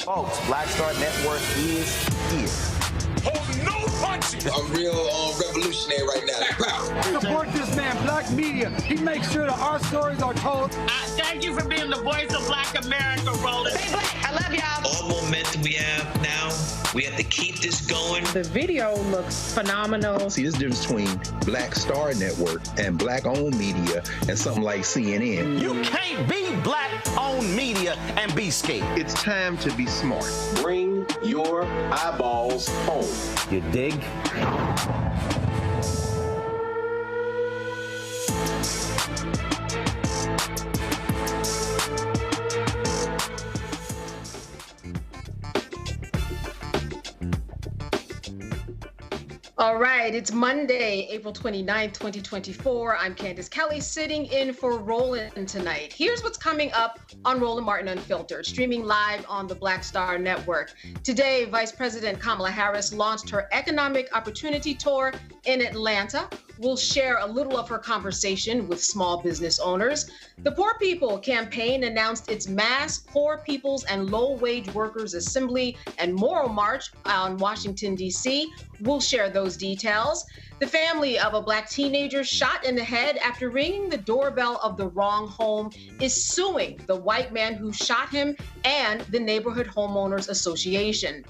Folks, Black Star Network is here. Hold no punches. I'm real revolutionary right now. Support this man, Black Media. He makes sure that our stories are told. Thank you for being the voice of Black America, Roland. Stay black. I love y'all. All momentum we have now, we have to keep this going. The video looks phenomenal. See, this difference between Black Star Network and Black-owned media and something like CNN. You can't be Black-owned media and be scared. It's time to be smart. Bring your eyeballs home. You dig? All right, it's Monday, April 29th, 2024. I'm Candace Kelly, sitting in for Roland tonight. Here's what's coming up on Roland Martin Unfiltered, streaming live on the Black Star Network. Today, Vice President Kamala Harris launched her Economic Opportunity Tour in Atlanta. We'll share a little of her conversation with small business owners. The Poor People campaign announced its mass Poor People's and Low-Wage Workers Assembly and Moral March on Washington, D.C. We'll share those details. The family of a Black teenager shot in the head after ringing the doorbell of the wrong home is suing the white man who shot him and the Neighborhood Homeowners Association.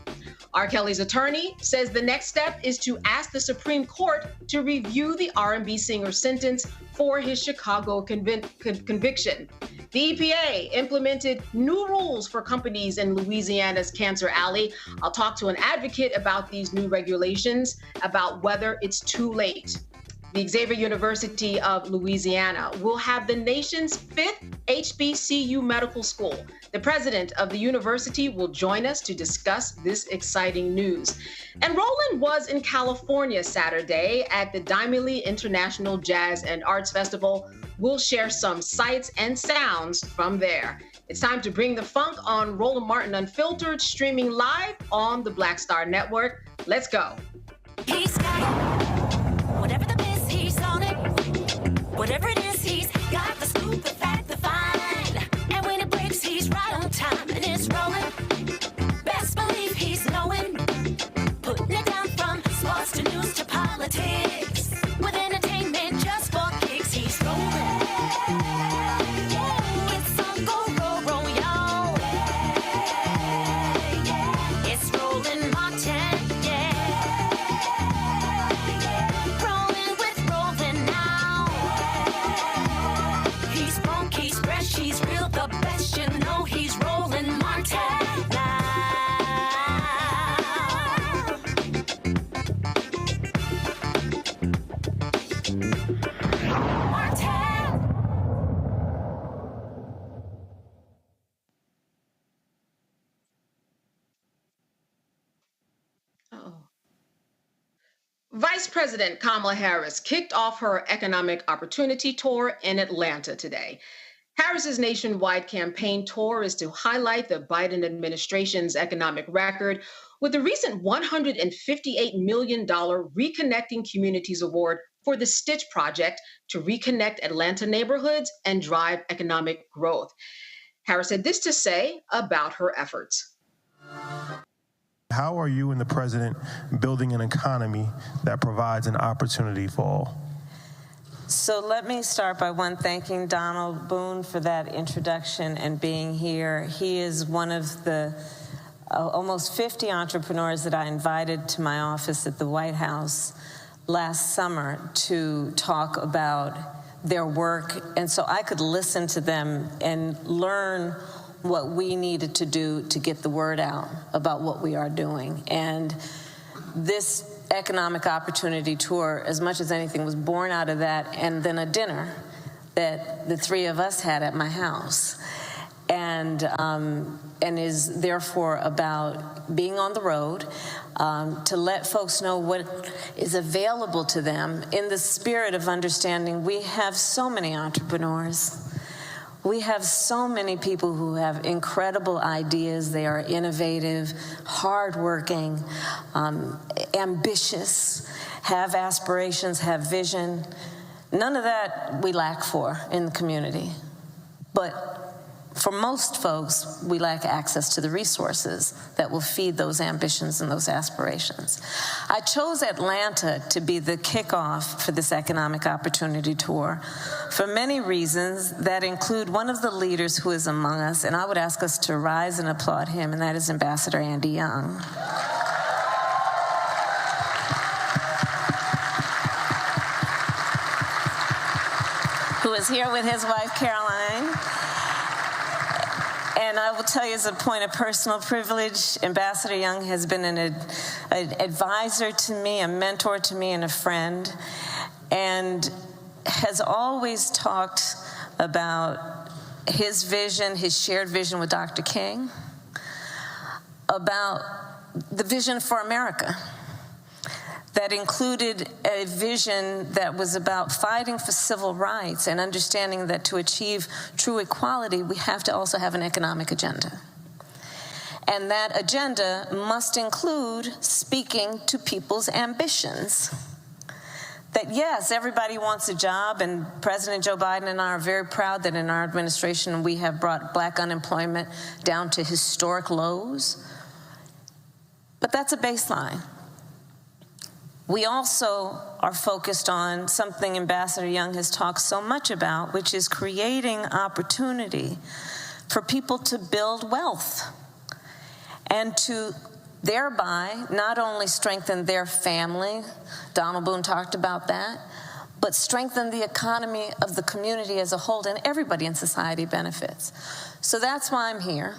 R. Kelly's attorney says the next step is to ask the Supreme Court to review the R&B singer's sentence for his Chicago conviction. The EPA implemented new rules for companies in Louisiana's Cancer Alley. I'll talk to an advocate about these new regulations, about whether it's too late. The Xavier University of Louisiana will have the nation's 5th HBCU medical school. The president of the university will join us to discuss this exciting news. And Roland was in California Saturday at the Dymally International Jazz and Arts Festival. We'll share some sights and sounds from there. It's time to bring the funk on Roland Martin Unfiltered, streaming live on the Black Star Network. Let's go. He's got it. Whatever the biz, he's on it. Whatever it is, he's got the scoop, the fact, the find. And when it breaks, he's right on time and it's rolling. Best believe he's knowing. Putting it down from sports to news to politics. With entertainment just for kicks, he's rolling. It's on go, roll, roll, y'all. It's Roland Martin, rolling with Roland now. He's funk, he's fresh, he's real, the best, you know he's Roland Martin now. Vice President Kamala Harris kicked off her Economic Opportunity Tour in Atlanta today. Harris's nationwide campaign tour is to highlight the Biden administration's economic record with the recent $158 million Reconnecting Communities Award for the Stitch Project to reconnect Atlanta neighborhoods and drive economic growth. Harris had this to say about her efforts. How are you and the president building an economy that provides an opportunity for all? So let me start by thanking Donald Boone for that introduction and being here. He is one of the almost 50 entrepreneurs that I invited to my office at the White House last summer to talk about their work, and so I could listen to them and learn what we needed to do to get the word out about what we are doing. And this Economic Opportunity Tour, as much as anything, was born out of that, and then a dinner that the three of us had at my house, and is therefore about being on the road to let folks know what is available to them in the spirit of understanding we have so many entrepreneurs. We have so many people who have incredible ideas. They are innovative, hardworking, ambitious, have aspirations, have vision. None of that we lack for in the community. But for most folks, we lack access to the resources that will feed those ambitions and those aspirations. I chose Atlanta to be the kickoff for this Economic Opportunity Tour for many reasons that include one of the leaders who is among us, and I would ask us to rise and applaud him, and that is Ambassador Andy Young. Who is here with his wife, Caroline. And I will tell you, as a point of personal privilege, Ambassador Young has been an advisor to me, a mentor to me, and a friend, and has always talked about his vision, his shared vision with Dr. King, about the vision for America, that included a vision that was about fighting for civil rights and understanding that to achieve true equality, we have to also have an economic agenda. And that agenda must include speaking to people's ambitions. That yes, everybody wants a job, and President Joe Biden and I are very proud that in our administration we have brought black unemployment down to historic lows. But that's a baseline. We also are focused on something Ambassador Young has talked so much about, which is creating opportunity for people to build wealth and to thereby not only strengthen their family, Donald Boone talked about that, but strengthen the economy of the community as a whole, and everybody in society benefits. So that's why I'm here,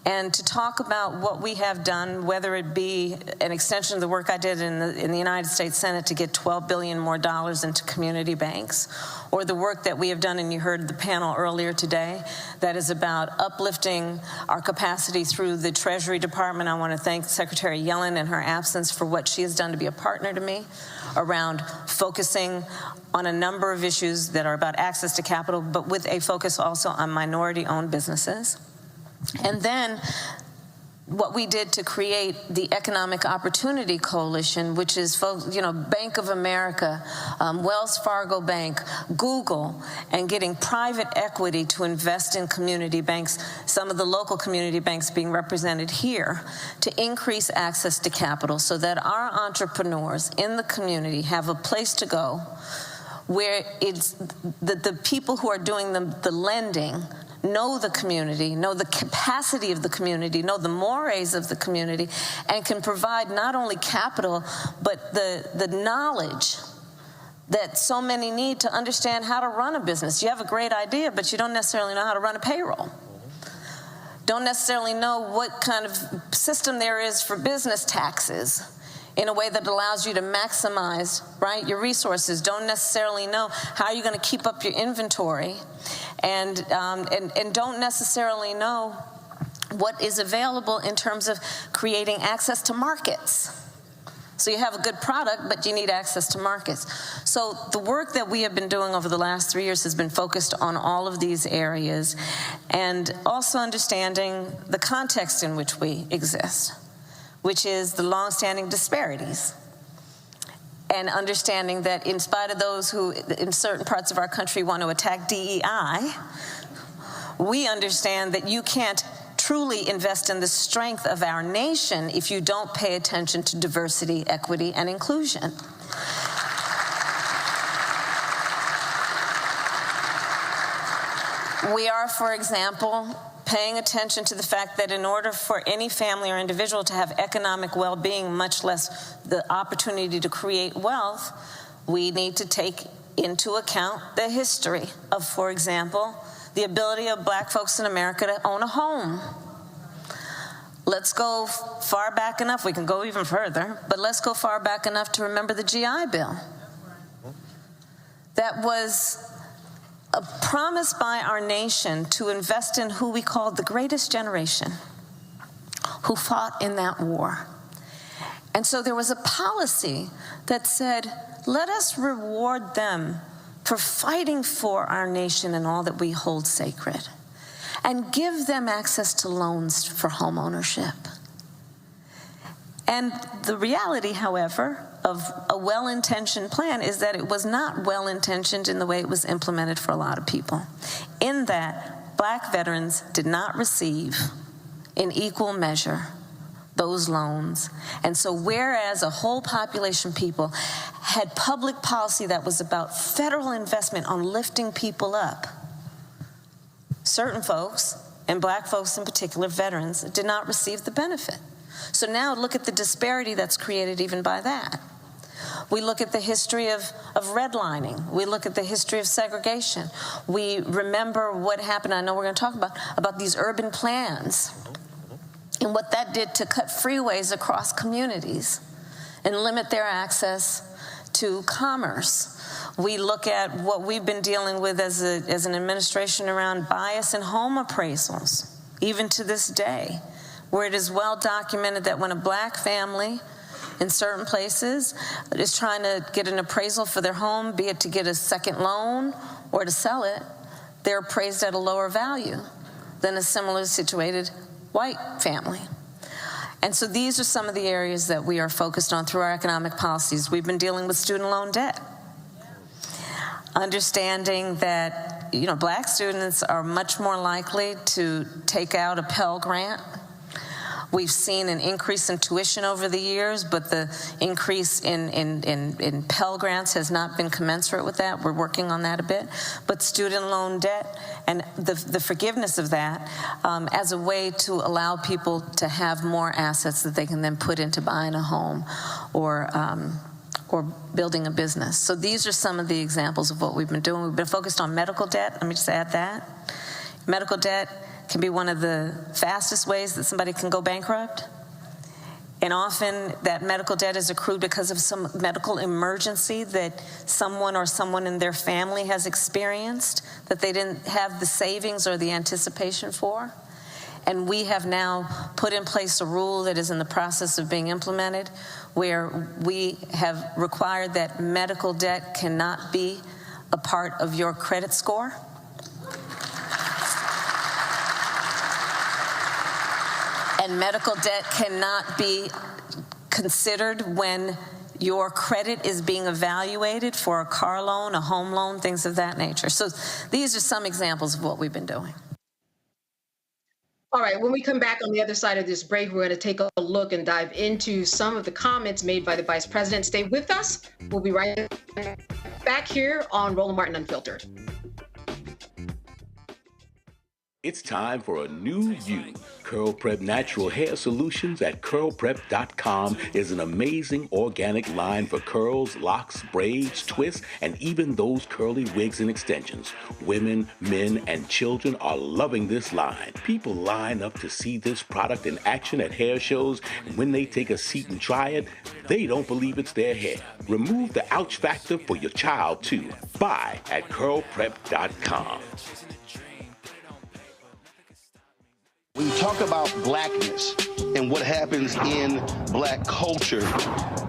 and to talk about what we have done, whether it be an extension of the work I did in the United States Senate to get $12 billion more into community banks, or the work that we have done, and you heard the panel earlier today, that is about uplifting our capacity through the Treasury Department. I want to thank Secretary Yellen in her absence for what she has done to be a partner to me around focusing on a number of issues that are about access to capital, but with a focus also on minority-owned businesses. And then what we did to create the Economic Opportunity Coalition, which is, Bank of America, Wells Fargo Bank, Google, and getting private equity to invest in community banks, some of the local community banks being represented here, to increase access to capital so that our entrepreneurs in the community have a place to go where it's the people who are doing the lending know the community, know the capacity of the community, know the mores of the community, and can provide not only capital, but the knowledge that so many need to understand how to run a business. You have a great idea, but you don't necessarily know how to run a payroll. Don't necessarily know what kind of system there is for business taxes in a way that allows you to maximize, your resources. Don't necessarily know how you're going to keep up your inventory, and don't necessarily know what is available in terms of creating access to markets. So you have a good product, but you need access to markets. So the work that we have been doing over the last 3 years has been focused on all of these areas, and also understanding the context in which we exist, which is the longstanding disparities, and understanding that in spite of those who in certain parts of our country want to attack DEI, we understand that you can't truly invest in the strength of our nation if you don't pay attention to diversity, equity, and inclusion. We are, for example, paying attention to the fact that in order for any family or individual to have economic well-being, much less the opportunity to create wealth, we need to take into account the history of, for example, the ability of black folks in America to own a home. Let's go far back enough, we can go even further, but let's go far back enough to remember the GI Bill. That was a promise by our nation to invest in who we called the greatest generation, who fought in that war. And so there was a policy that said, let us reward them for fighting for our nation and all that we hold sacred, and give them access to loans for home ownership. And the reality, however, of a well-intentioned plan is that it was not well-intentioned in the way it was implemented for a lot of people, in that black veterans did not receive in equal measure those loans. And so whereas a whole population people had public policy that was about federal investment on lifting people up, certain folks, and black folks in particular, veterans, did not receive the benefit. So now look at the disparity that's created even by that. We look at the history of redlining. We look at the history of segregation. We remember what happened, I know we're going to talk about these urban plans and what that did to cut freeways across communities and limit their access to commerce. We look at what we've been dealing with as an administration around bias in home appraisals, even to this day, where it is well documented that when a black family in certain places is trying to get an appraisal for their home, be it to get a second loan or to sell it, they're appraised at a lower value than a similarly situated white family. And so these are some of the areas that we are focused on through our economic policies. We've been dealing with student loan debt, understanding that, you know, black students are much more likely to take out a Pell Grant. We've seen an increase in tuition over the years, but the increase in Pell Grants has not been commensurate with that. We're working on that a bit. But student loan debt and the forgiveness of that as a way to allow people to have more assets that they can then put into buying a home or building a business. So these are some of the examples of what we've been doing. We've been focused on medical debt. Let me just add that. Medical debt can be one of the fastest ways that somebody can go bankrupt. And often that medical debt is accrued because of some medical emergency that someone in their family has experienced that they didn't have the savings or the anticipation for. And we have now put in place a rule that is in the process of being implemented where we have required that medical debt cannot be a part of your credit score. And medical debt cannot be considered when your credit is being evaluated for a car loan, a home loan, things of that nature. So these are some examples of what we've been doing. All right, when we come back on the other side of this break, we're going to take a look and dive into some of the comments made by the Vice President. Stay with us. We'll be right back here on Roland Martin Unfiltered. It's time for a new you. Curl Prep Natural Hair Solutions at curlprep.com is an amazing organic line for curls, locks, braids, twists, and even those curly wigs and extensions. Women, men, and children are loving this line. People line up to see this product in action at hair shows, and when they take a seat and try it, they don't believe it's their hair. Remove the ouch factor for your child, too. Buy at curlprep.com. When you talk about blackness and what happens in black culture,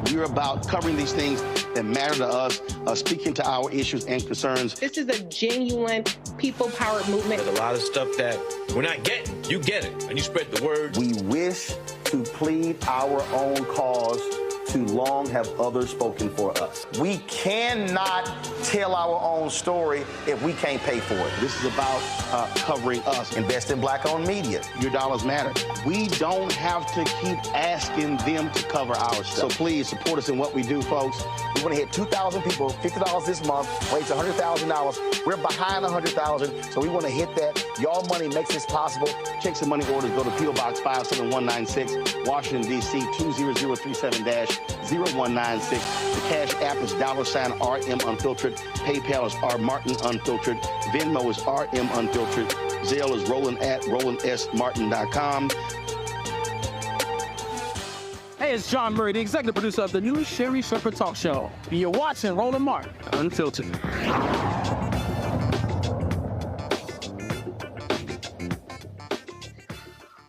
we're about covering these things that matter to us, speaking to our issues and concerns. This is a genuine people-powered movement. There's a lot of stuff that we're not getting. You get it, and you spread the word. We wish to plead our own cause. Too long have others spoken for us. We cannot tell our own story if we can't pay for it. This is about covering us. Invest in black-owned media. Your dollars matter. We don't have to keep asking them to cover our stuff. So please support us in what we do, folks. We want to hit 2,000 people, $50 this month, raise $100,000. We're behind 100,000, so we want to hit that. Y'all money makes this possible. Checks and money orders go to P.O. Box 57196, Washington, D.C. 20037-0196. The Cash App is $RM Unfiltered. PayPal is R Martin Unfiltered. Venmo is RM Unfiltered. Zelle is Roland at RolandSMartin.com. Hey, it's John Murray, the executive producer of the new Sherry Shepherd Talk Show. You're watching Roland Martin Unfiltered.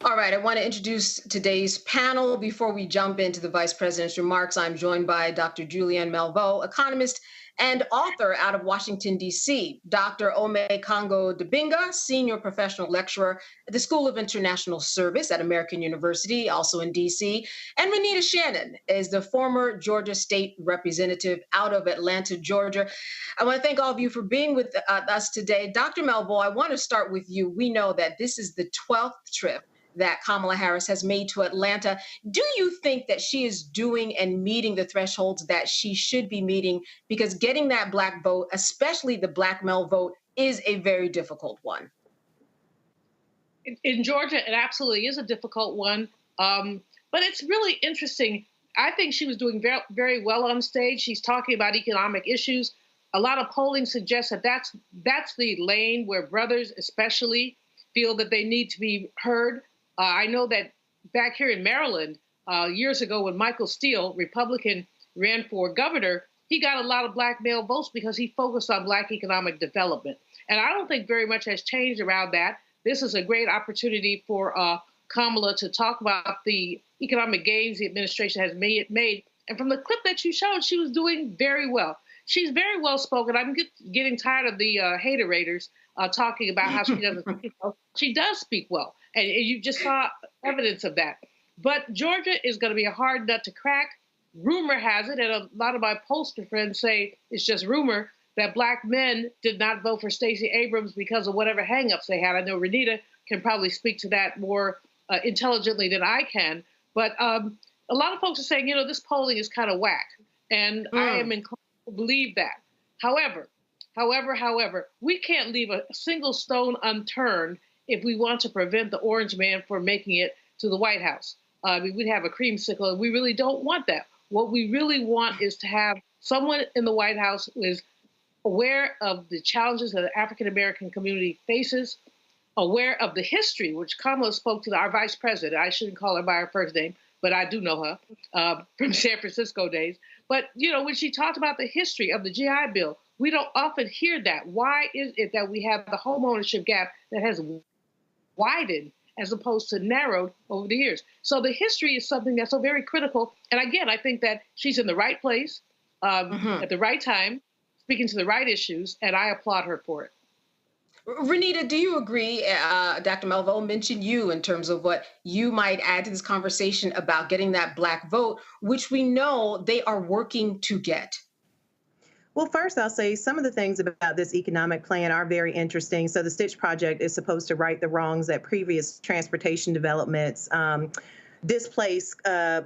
All right, I want to introduce today's panel. Before we jump into the Vice President's remarks, I'm joined by Dr. Julianne Melville, economist and author out of Washington, D.C., Dr. Ome Kongo-Dibinga, senior professional lecturer at the School of International Service at American University, also in D.C., and Renita Shannon is the former Georgia State Representative out of Atlanta, Georgia. I want to thank all of you for being with us today. Dr. Melville, I want to start with you. We know that this is the 12th trip that Kamala Harris has made to Atlanta. Do you think that she is doing and meeting the thresholds that she should be meeting? Because getting that black vote, especially the black male vote, is a very difficult one. In Georgia, it absolutely is a difficult one. But it's really interesting. I think she was doing very, very well on stage. She's talking about economic issues. A lot of polling suggests that that's the lane where brothers especially feel that they need to be heard. I know that back here in Maryland, years ago when Michael Steele, Republican, ran for governor, he got a lot of black male votes because he focused on black economic development. And I don't think very much has changed around that. This is a great opportunity for Kamala to talk about the economic gains the administration has made And from the clip that you showed, she was doing very well. She's very well spoken. I'm getting tired of the haterators talking about how she doesn't speak well. She does speak well, and you just saw evidence of that. But Georgia is going to be a hard nut to crack. Rumor has it, and a lot of my pollster friends say it's just rumor, that Black men did not vote for Stacey Abrams because of whatever hangups they had. I know Renita can probably speak to that more intelligently than I can. But a lot of folks are saying, this polling is kind of whack. And I am inclined to believe that. However, we can't leave a single stone unturned if we want to prevent the orange man from making it to the White House. We'd have a creamsicle, and we really don't want that. What we really want is to have someone in the White House who is aware of the challenges that the African-American community faces, aware of the history, which Kamala spoke to our vice president. I shouldn't call her by her first name, but I do know her from San Francisco days. But, when she talked about the history of the GI Bill, we don't often hear that. Why is it that we have the homeownership gap that has widened as opposed to narrowed over the years? So the history is something that's so very critical. And again, I think that she's in the right place at the right time, speaking to the right issues, and I applaud her for it. Renita, do you agree? Dr. Malveaux mentioned you in terms of what you might add to this conversation about getting that Black vote, which we know they are working to get. Well, first, I'll say some of the things about this economic plan are very interesting. So the Stitch Project is supposed to right the wrongs that previous transportation developments displace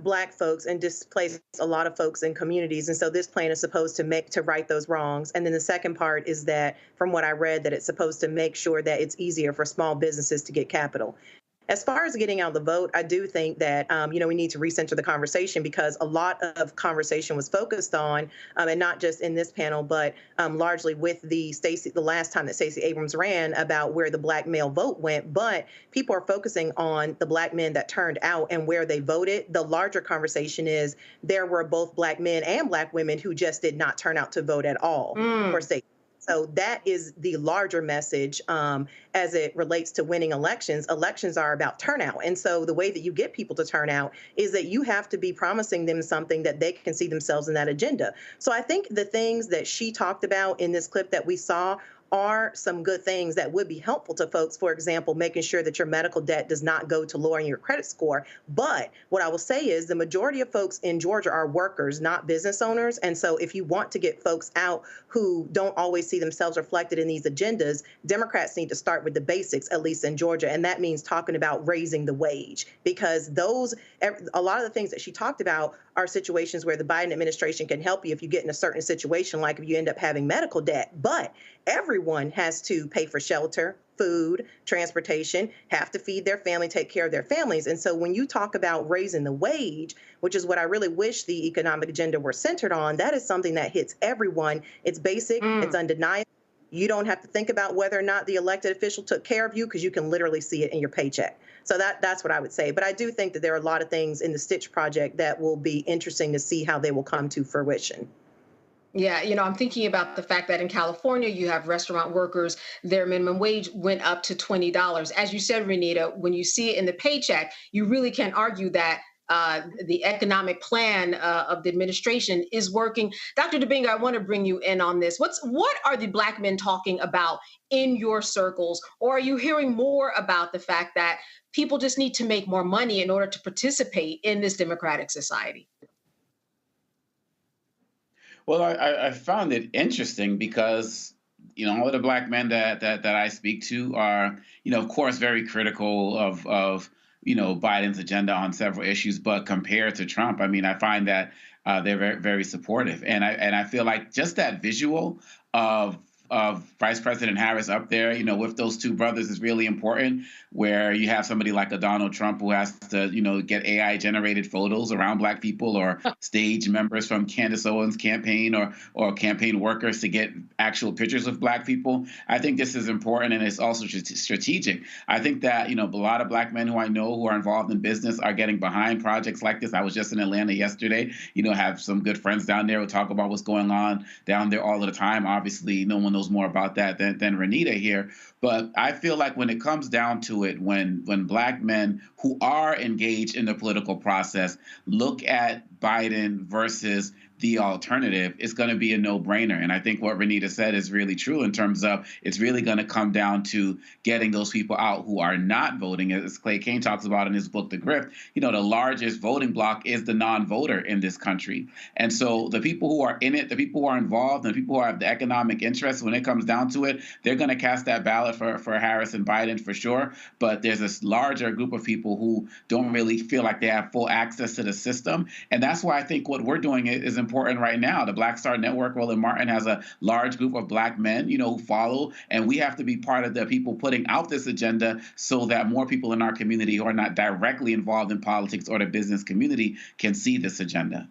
Black folks and displace a lot of folks in communities. And so this plan is supposed to right those wrongs. And then the second part is that, from what I read, that it's supposed to make sure that it's easier for small businesses to get capital. As far as getting out the vote, I do think that, we need to recenter the conversation, because a lot of conversation was focused on, and not just in this panel, but largely with the last time that Stacey Abrams ran, about where the Black male vote went. But people are focusing on the Black men that turned out and where they voted. The larger conversation is there were both Black men and Black women who just did not turn out to vote at all for Stacey. So that is the larger message as it relates to winning elections. Elections are about turnout. And so the way that you get people to turn out is that you have to be promising them something that they can see themselves in that agenda. So I think the things that she talked about in this clip that we saw are some good things that would be helpful to folks. For example, making sure that your medical debt does not go to lowering your credit score. But what I will say is the majority of folks in Georgia are workers, not business owners. And so if you want to get folks out who don't always see themselves reflected in these agendas, Democrats need to start with the basics, at least in Georgia. And that means talking about raising the wage, because a lot of the things that she talked about are situations where the Biden administration can help you if you get in a certain situation, like if you end up having medical debt. But everyone has to pay for shelter, food, transportation, have to feed their family, take care of their families. And so when you talk about raising the wage, which is what I really wish the economic agenda were centered on, that is something that hits everyone. It's basic, it's undeniable. You don't have to think about whether or not the elected official took care of you, because you can literally see it in your paycheck. So that's what I would say. But I do think that there are a lot of things in the Stitch Project that will be interesting to see how they will come to fruition. Yeah, I'm thinking about the fact that in California, you have restaurant workers, their minimum wage went up to $20. As you said, Renita, when you see it in the paycheck, you really can't argue that the economic plan of the administration is working. Dr. Dybinga, I want to bring you in on this. What are the Black men talking about in your circles? Or are you hearing more about the fact that people just need to make more money in order to participate in this democratic society? Well, I found it interesting because, all of the Black men that I speak to are, of course, very critical of Biden's agenda on several issues. But compared to Trump, I find that they're very, very supportive. And I feel like just that visual of Vice President Harris up there, with those two brothers is really important, where you have somebody like a Donald Trump who has to, get AI generated photos around Black people, or stage members from Candace Owens' campaign or campaign workers to get actual pictures of Black people. I think this is important, and it's also strategic. I think that, a lot of Black men who I know who are involved in business are getting behind projects like this. I was just in Atlanta yesterday, have some good friends down there who talk about what's going on down there all of the time. Obviously, no one knows more about that than Renita here. But I feel like when it comes down to it, when Black men who are engaged in the political process look at Biden versus the alternative, it's going to be a no-brainer. And I think what Renita said is really true in terms of it's really going to come down to getting those people out who are not voting. As Clay Kane talks about in his book, The Grift, the largest voting bloc is the non-voter in this country. And so the people who are in it, the people who are involved, and the people who have the economic interest, when it comes down to it, they're going to cast that ballot for Harris and Biden for sure. But there's this larger group of people who don't really feel like they have full access to the system. And that's why I think what we're doing is important right now. The Black Star Network, Roland Martin, has a large group of Black men, who follow, and we have to be part of the people putting out this agenda so that more people in our community who are not directly involved in politics or the business community can see this agenda.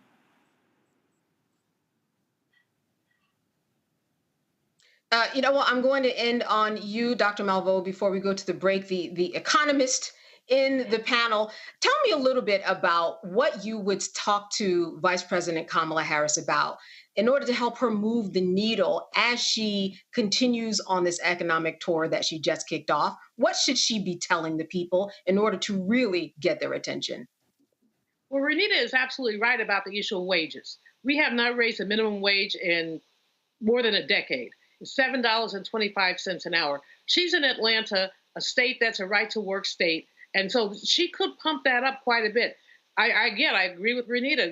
I'm going to end on you, Dr. Malveaux, before we go to the break. The economist in the panel, tell me a little bit about what you would talk to Vice President Kamala Harris about in order to help her move the needle as she continues on this economic tour that she just kicked off. What should she be telling the people in order to really get their attention? Well, Renita is absolutely right about the issue of wages. We have not raised the minimum wage in more than a decade. It's $7.25 an hour. She's in Atlanta, a state that's a right-to-work state, and so she could pump that up quite a bit. I agree with Renita.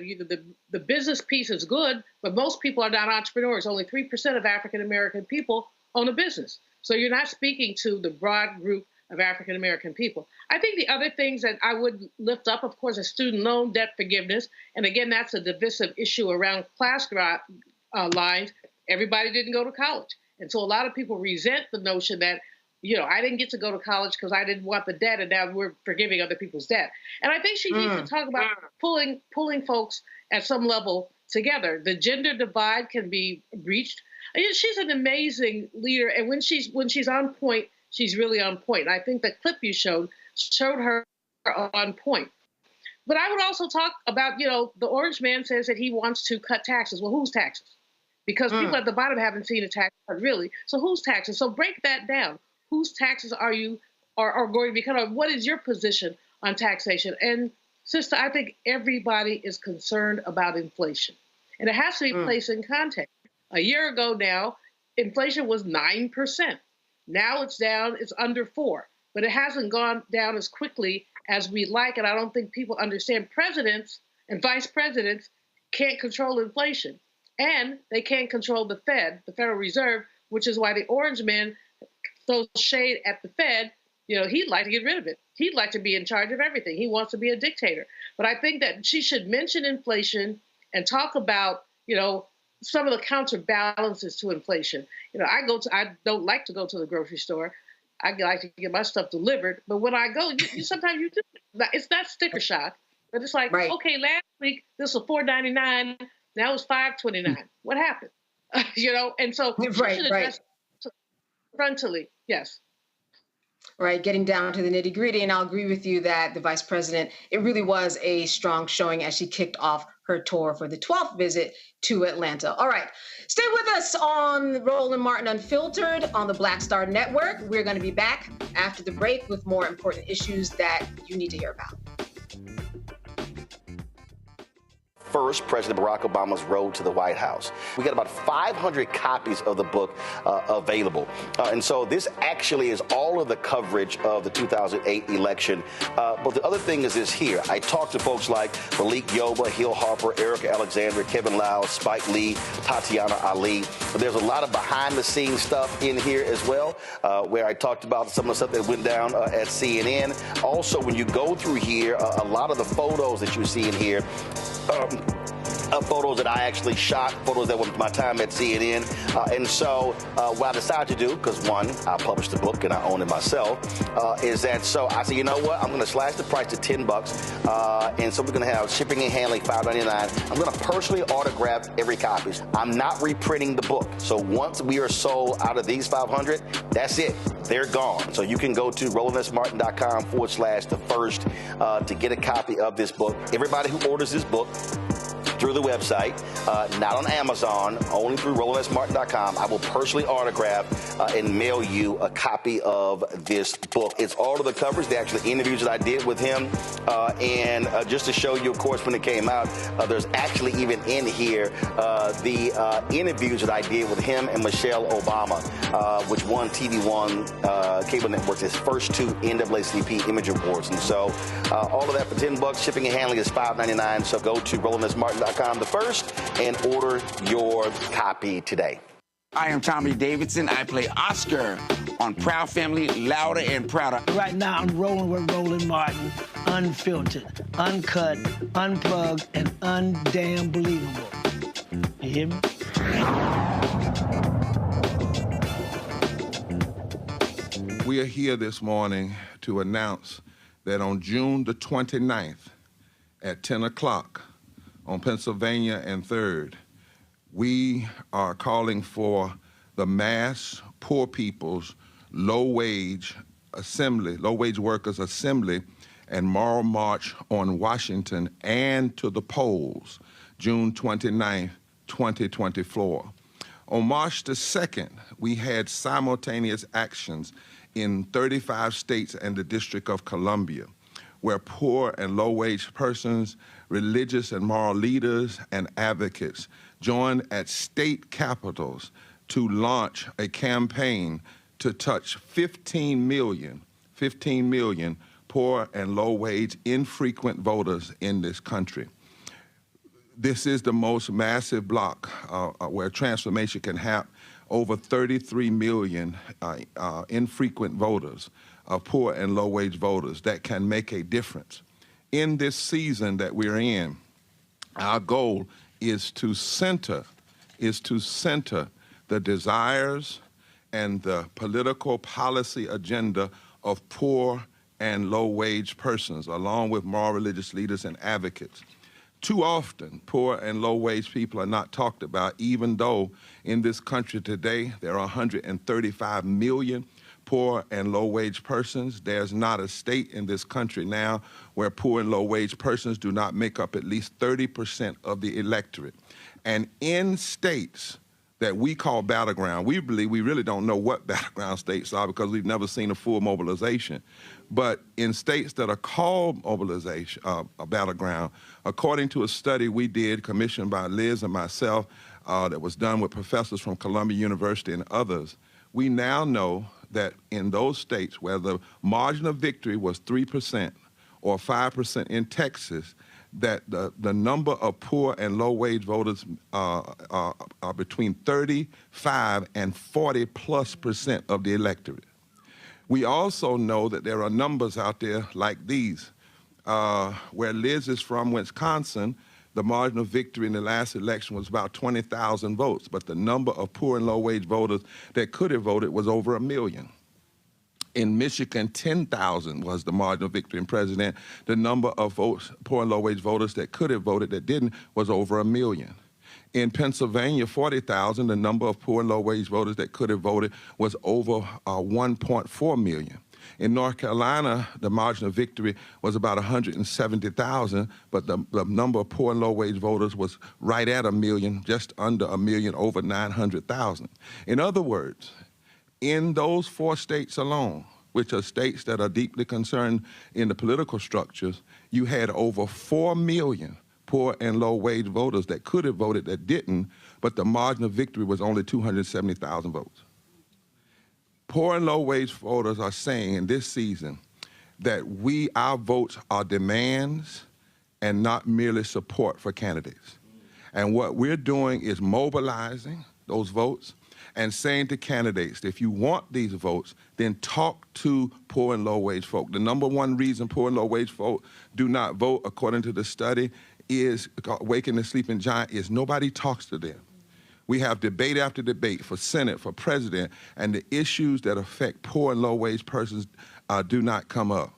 The business piece is good, but most people are not entrepreneurs. Only 3% of African-American people own a business. So you're not speaking to the broad group of African-American people. I think the other things that I would lift up, of course, is student loan debt forgiveness. And again, that's a divisive issue around class lines. Everybody didn't go to college. And so a lot of people resent the notion that, I didn't get to go to college because I didn't want the debt, and now we're forgiving other people's debt. And I think she needs to talk about pulling folks at some level together. The gender divide can be breached. She's an amazing leader, and when she's on point, she's really on point. And I think the clip you showed her on point. But I would also talk about, the orange man says that he wants to cut taxes. Well, whose taxes? Because people at the bottom haven't seen a tax cut, really. So whose taxes? So break that down. Whose taxes are going to be cut off? What is your position on taxation? And sister, I think everybody is concerned about inflation. And it has to be placed in context. A year ago now, inflation was 9%. Now it's down, it's under 4%. But it hasn't gone down as quickly as we'd like. And I don't think people understand presidents and vice presidents can't control inflation. And they can't control the Fed, the Federal Reserve, which is why the orange man throws shade at the Fed. He'd like to get rid of it. He'd like to be in charge of everything. He wants to be a dictator. But I think that she should mention inflation and talk about, some of the counterbalances to inflation. I don't like to go to the grocery store. I like to get my stuff delivered. But when I go, sometimes you do. It's not sticker shock, but it's like, okay, last week this was $4.99. Now it's $5.29. What happened? And so she should address frontally, yes. Right, getting down to the nitty gritty. And I'll agree with you that the vice president, it really was a strong showing as she kicked off her tour for the 12th visit to Atlanta. All right, stay with us on Roland Martin Unfiltered on the Black Star Network. We're going to be back after the break with more important issues that you need to hear about. First, President Barack Obama's road to the White House. We got about 500 copies of the book available. And so this actually is all of the coverage of the 2008 election. But the other thing is this here. I talked to folks like Malik Yoba, Hill Harper, Erica Alexander, Kevin Lau, Spike Lee, Tatiana Ali. But there's a lot of behind-the-scenes stuff in here as well, where I talked about some of the stuff that went down at CNN. Also, when you go through here, a lot of the photos that you see in here, photos that I actually shot, photos that were my time at CNN. And so what I decided to do, because one, I published the book and I own it myself, is that so I said, you know what, I'm going to slash the price to $10. And so we're going to have shipping and handling $5.99. I'm going to personally autograph every copy. I'm not reprinting the book. So once we are sold out of these 500, that's it. They're gone. So you can go to RolandSMartin.com/the first to get a copy of this book. Everybody who orders this book, through the website, not on Amazon, only through RolandSMartin.com. I will personally autograph and mail you a copy of this book. It's all of the coverage, the actual interviews that I did with him. And just to show you, of course, when it came out, there's actually even in here the interviews that I did with him and Michelle Obama, which won TV One Cable Network's its first 2 NAACP Image Awards. And so all of that for $10. Shipping and handling is $5.99. So go to RolandSMartin.com the first and order your copy today. I am Tommy Davidson. I play Oscar on Proud Family, Louder and Prouder. Right now, I'm rolling with Roland Martin, unfiltered, uncut, unplugged, and undamn believable. You hear me? We are here this morning to announce that on June the 29th at 10 o'clock on Pennsylvania and 3rd, we are calling for the mass poor people's low-wage workers assembly and moral march on Washington and to the polls, June 29, 2024. On March the 2nd, we had simultaneous actions in 35 states and the District of Columbia, where poor and low-wage persons, religious and moral leaders, and advocates joined at state capitals to launch a campaign to touch 15 million poor and low-wage infrequent voters in this country. This is the most massive block where transformation can happen. Over 33 million infrequent voters, poor and low-wage voters that can make a difference. In this season that we're in, our goal is to center the desires and the political policy agenda of poor and low-wage persons, along with moral religious leaders and advocates. Too often, poor and low-wage people are not talked about, even though in this country today there are 135 million poor and low-wage persons. There's not a state in this country now where poor and low-wage persons do not make up at least 30% of the electorate. And in states that we call battleground, we believe we really don't know what battleground states are because we've never seen a full mobilization. But in states that are called mobilization, battleground, according to a study we did commissioned by Liz and myself that was done with professors from Columbia University and others, we now know that in those states where the margin of victory was 3% or 5% in Texas, that the number of poor and low-wage voters are between 35 and 40+% of the electorate. We also know that there are numbers out there like these. Where Liz is from, Wisconsin, the margin of victory in the last election was about 20,000 votes, but the number of poor and low-wage voters that could have voted was over 1 million. In Michigan, 10,000 was the margin of victory in president. The number of votes, poor and low-wage voters that could have voted that didn't was over 1 million. In Pennsylvania, 40,000, the number of poor and low-wage voters that could have voted was over 1.4 million. In North Carolina, the margin of victory was about 170,000, but the number of poor and low-wage voters was right at 1 million, just under 1 million, over 900,000. In other words, in those 4 states alone, which are states that are deeply concerned in the political structures, you had over 4 million poor and low-wage voters that could have voted that didn't, but the margin of victory was only 270,000 votes. Poor and low-wage voters are saying in this season that our votes are demands and not merely support for candidates. And what we're doing is mobilizing those votes and saying to candidates, if you want these votes, then talk to poor and low-wage folk. The number one reason poor and low-wage folk do not vote, according to the study, is Waking the Sleeping Giant, is nobody talks to them. We have debate after debate for Senate, for president, and the issues that affect poor and low-wage persons do not come up.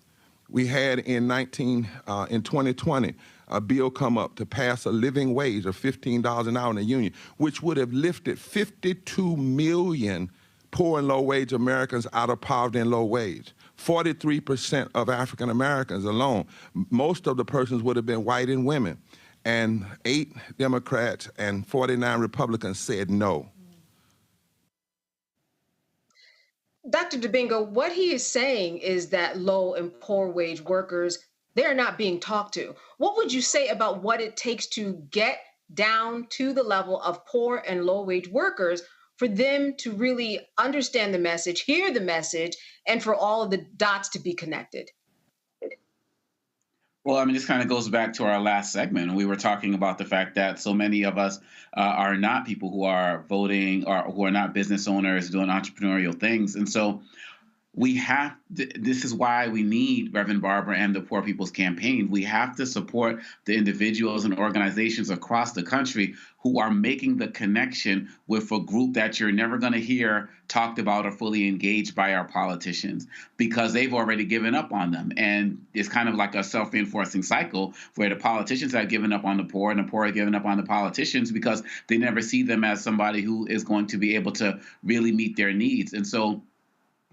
We had in 2020 a bill come up to pass a living wage of $15 an hour in the union, which would have lifted 52 million poor and low-wage Americans out of poverty and low wage. 43% of African Americans alone. Most of the persons would have been white and women. and 8 Democrats and 49 Republicans said no. Dr. Dybingo, what he is saying is that low and poor wage workers, they're not being talked to. What would you say about what it takes to get down to the level of poor and low wage workers for them to really understand the message, hear the message, and for all of the dots to be connected? Well, I mean, this kind of goes back to our last segment. We were talking about the fact that so many of us are not people who are voting or who are not business owners doing entrepreneurial things. And so we have, this is why we need Reverend Barber and the Poor People's Campaign. We have to support the individuals and organizations across the country who are making the connection with a group that you're never going to hear talked about or fully engaged by our politicians, because they've already given up on them. And it's kind of like a self-reinforcing cycle where the politicians have given up on the poor and the poor have given up on the politicians because they never see them as somebody who is going to be able to really meet their needs. And so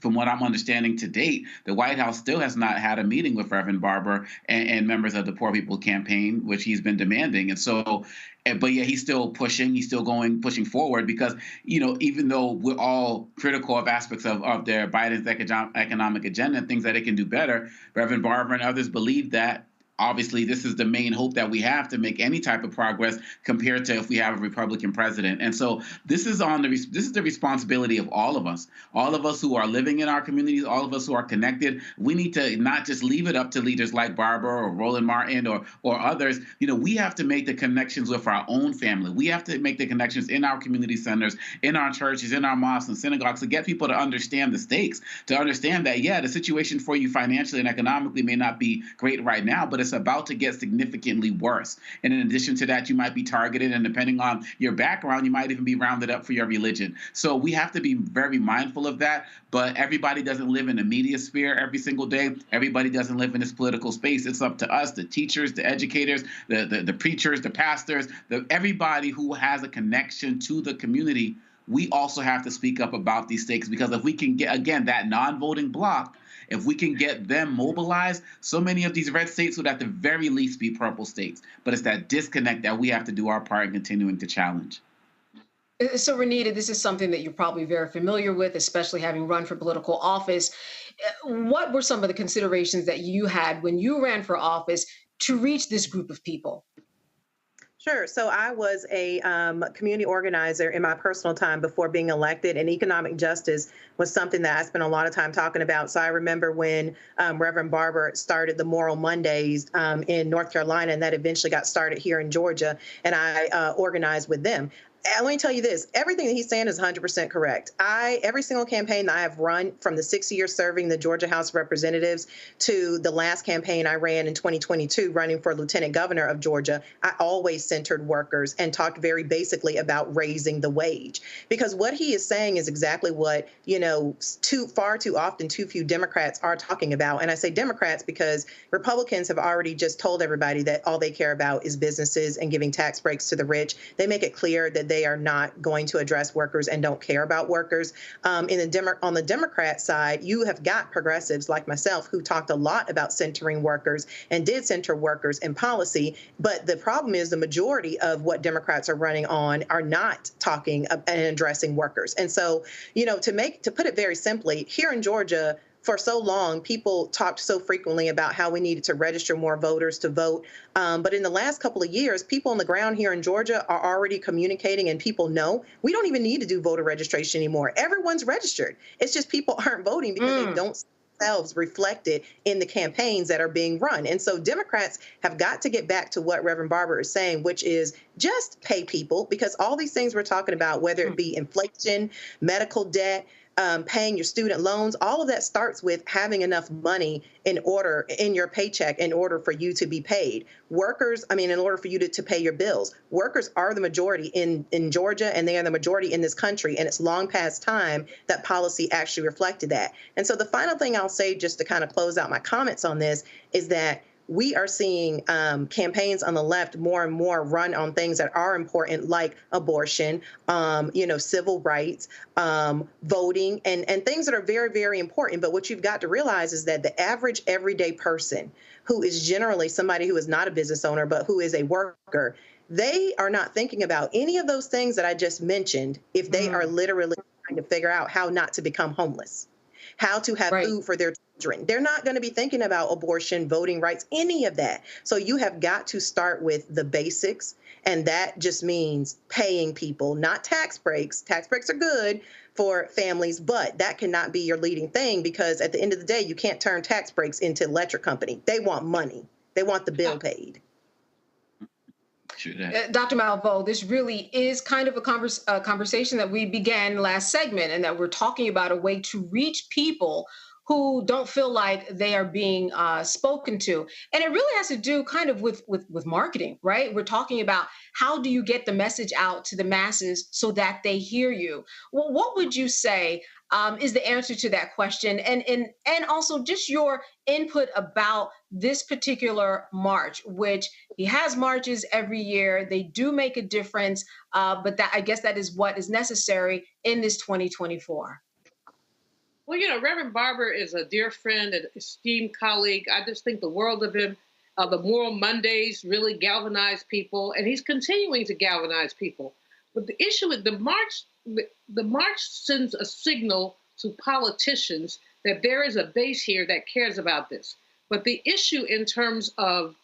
from what I'm understanding to date, the White House still has not had a meeting with Reverend Barber and members of the Poor People Campaign, which he's been demanding. And so, but yeah, he's still pushing, pushing forward because, you know, even though we're all critical of aspects of their Biden's economic agenda and things that it can do better, Reverend Barber and others believe that obviously, this is the main hope that we have to make any type of progress compared to if we have a Republican president. And so this is the responsibility of all of us who are living in our communities, all of us who are connected. We need to not just leave it up to leaders like Barber or Roland Martin or others. You know, we have to make the connections with our own family. We have to make the connections in our community centers, in our churches, in our mosques and synagogues to get people to understand the stakes, to understand that, yeah, the situation for you financially and economically may not be great right now, but it's about to get significantly worse. And in addition to that, you might be targeted, and depending on your background, you might even be rounded up for your religion. So we have to be very mindful of that, but everybody doesn't live in the media sphere every single day. Everybody doesn't live in this political space. It's up to us, the teachers, the educators, the preachers, the pastors, everybody who has a connection to the community. We also have to speak up about these stakes, because if we can get, again, that non-voting bloc, if we can get them mobilized, so many of these red states would at the very least be purple states. But it's that disconnect that we have to do our part in continuing to challenge. So, Renita, this is something that you're probably very familiar with, especially having run for political office. What were some of the considerations that you had when you ran for office to reach this group of people? Sure. So I was a community organizer in my personal time before being elected, and economic justice was something that I spent a lot of time talking about. So I remember when Reverend Barber started the Moral Mondays in North Carolina, and that eventually got started here in Georgia, and I organized with them. And let me tell you this, everything that he's saying is 100% correct. Every single campaign that I have run, from the 6 years serving the Georgia House of Representatives to the last campaign I ran in 2022, running for Lieutenant Governor of Georgia, I always centered workers and talked very basically about raising the wage. Because what he is saying is exactly what, you know, far too often, too few Democrats are talking about. And I say Democrats because Republicans have already just told everybody that all they care about is businesses and giving tax breaks to the rich. They make it clear that they are not going to address workers and don't care about workers. On the Democrat side, you have got progressives like myself who talked a lot about centering workers and did center workers in policy. But the problem is the majority of what Democrats are running on are not talking and addressing workers. And so, you know, to put it very simply, here in Georgia, for so long, people talked so frequently about how we needed to register more voters to vote. But in the last couple of years, people on the ground here in Georgia are already communicating, and people know we don't even need to do voter registration anymore. Everyone's registered. It's just people aren't voting because they don't see themselves reflected in the campaigns that are being run. And so Democrats have got to get back to what Reverend Barber is saying, which is just pay people, because all these things we're talking about, whether it be inflation, medical debt, paying your student loans, all of that starts with having enough money in your paycheck in order for you to be paid. In order for you to pay your bills. Workers are the majority in Georgia, and they are the majority in this country. And it's long past time that policy actually reflected that. And so the final thing I'll say, just to kind of close out my comments on this, is that we are seeing campaigns on the left more and more run on things that are important, like abortion, civil rights, voting, and things that are very, very important. But what you've got to realize is that the average everyday person, who is generally somebody who is not a business owner, but who is a worker, they are not thinking about any of those things that I just mentioned if they are literally trying to figure out how not to become homeless, how to have food for their children. They're not going to be thinking about abortion, voting rights, any of that. So you have got to start with the basics, and that just means paying people, not tax breaks. Tax breaks are good for families, but that cannot be your leading thing, because at the end of the day, you can't turn tax breaks into electric company. They want money. They want the bill paid. Dr. Malveaux, this really is kind of a conversation that we began last segment, and that we're talking about a way to reach people who don't feel like they are being spoken to. And it really has to do kind of with marketing, right? We're talking about how do you get the message out to the masses so that they hear you? Well, what would you say is the answer to that question? And also just your input about this particular march, which he has marches every year. They do make a difference, but that, I guess that is what is necessary in this 2024. Well, Reverend Barber is a dear friend and esteemed colleague. I just think the world of him. The Moral Mondays really galvanized people, and he's continuing to galvanize people. But the issue with the march sends a signal to politicians that there is a base here that cares about this. But the issue in terms of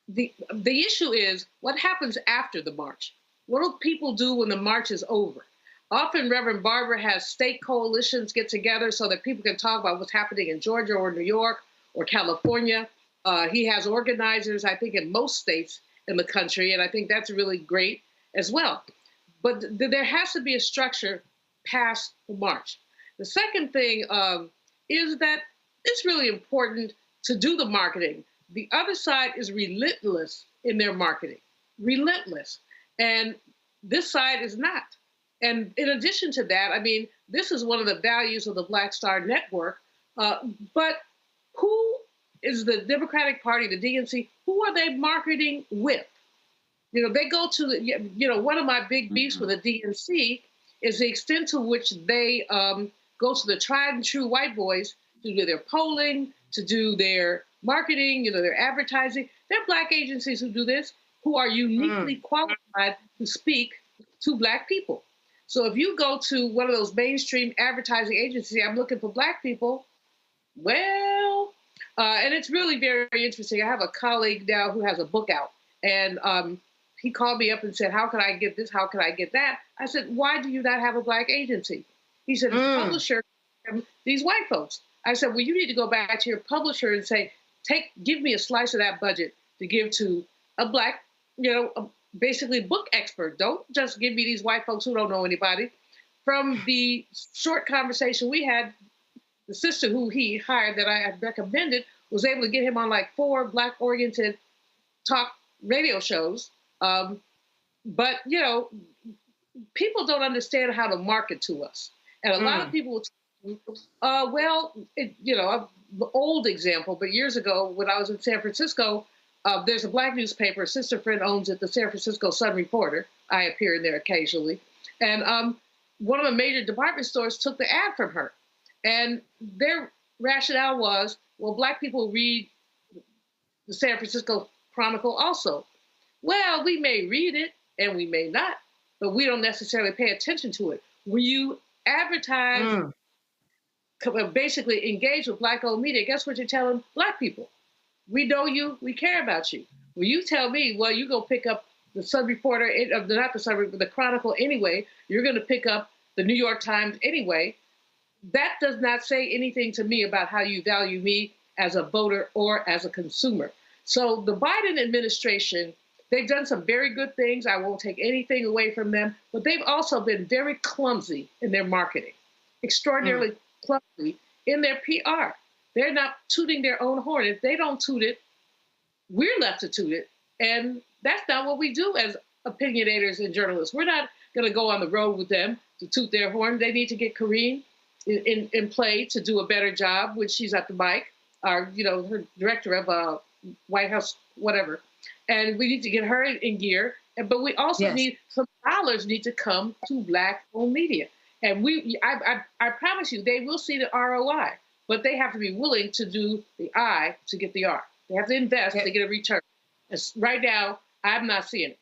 the issue is what happens after the march. What do people do when the march is over? Often Reverend Barber has state coalitions get together so that people can talk about what's happening in Georgia or New York or California. He has organizers, I think, in most states in the country, and I think that's really great as well. But there has to be a structure past the march. The second thing is that it's really important to do the marketing. The other side is relentless in their marketing, relentless. And this side is not. And in addition to that, I mean, this is one of the values of the Black Star Network. But who is the Democratic Party, the DNC, who are they marketing with? They go to one of my big beefs with the DNC is the extent to which they go to the tried and true white boys to do their polling, to do their marketing, their advertising. There are Black agencies who do this, who are uniquely qualified to speak to Black people. So if you go to one of those mainstream advertising agencies, I'm looking for Black people, well, and it's really very interesting. I have a colleague now who has a book out, and he called me up and said, how can I get this? How can I get that? I said, why do you not have a Black agency? He said, the publisher, these white folks. I said, well, you need to go back to your publisher and say, give me a slice of that budget to give to a Black, basically book expert. Don't just give me these white folks who don't know anybody. From the short conversation we had, the sister who he hired that I had recommended was able to get him on like 4 Black-oriented talk radio shows. But, people don't understand how to market to us. And a lot of people will the old example, but years ago when I was in San Francisco, there's a Black newspaper, a sister friend owns it, the San Francisco Sun-Reporter. I appear in there occasionally. And one of the major department stores took the ad from her. And their rationale was, well, Black people read the San Francisco Chronicle also. Well, we may read it and we may not, but we don't necessarily pay attention to it. When you advertise, basically engage with Black-owned media, guess what you're telling Black people? We know you, we care about you. When you tell me, well, you go pick up the Sun-Reporter, not the Sun, but the Chronicle anyway, you're going to pick up the New York Times anyway, that does not say anything to me about how you value me as a voter or as a consumer. So the Biden administration, they've done some very good things. I won't take anything away from them, but they've also been very clumsy in their marketing, extraordinarily clumsy in their PR. They're not tooting their own horn. If they don't toot it, we're left to toot it. And that's not what we do as opinionators and journalists. We're not going to go on the road with them to toot their horn. They need to get Karine in play to do a better job when she's at the mic, or, her director of White House, whatever. And we need to get her in gear. But we also need some dollars need to come to Black-owned media. And I promise you, they will see the ROI, but they have to be willing to do the I to get the R. They have to invest to get a return. Right now, I'm not seeing it.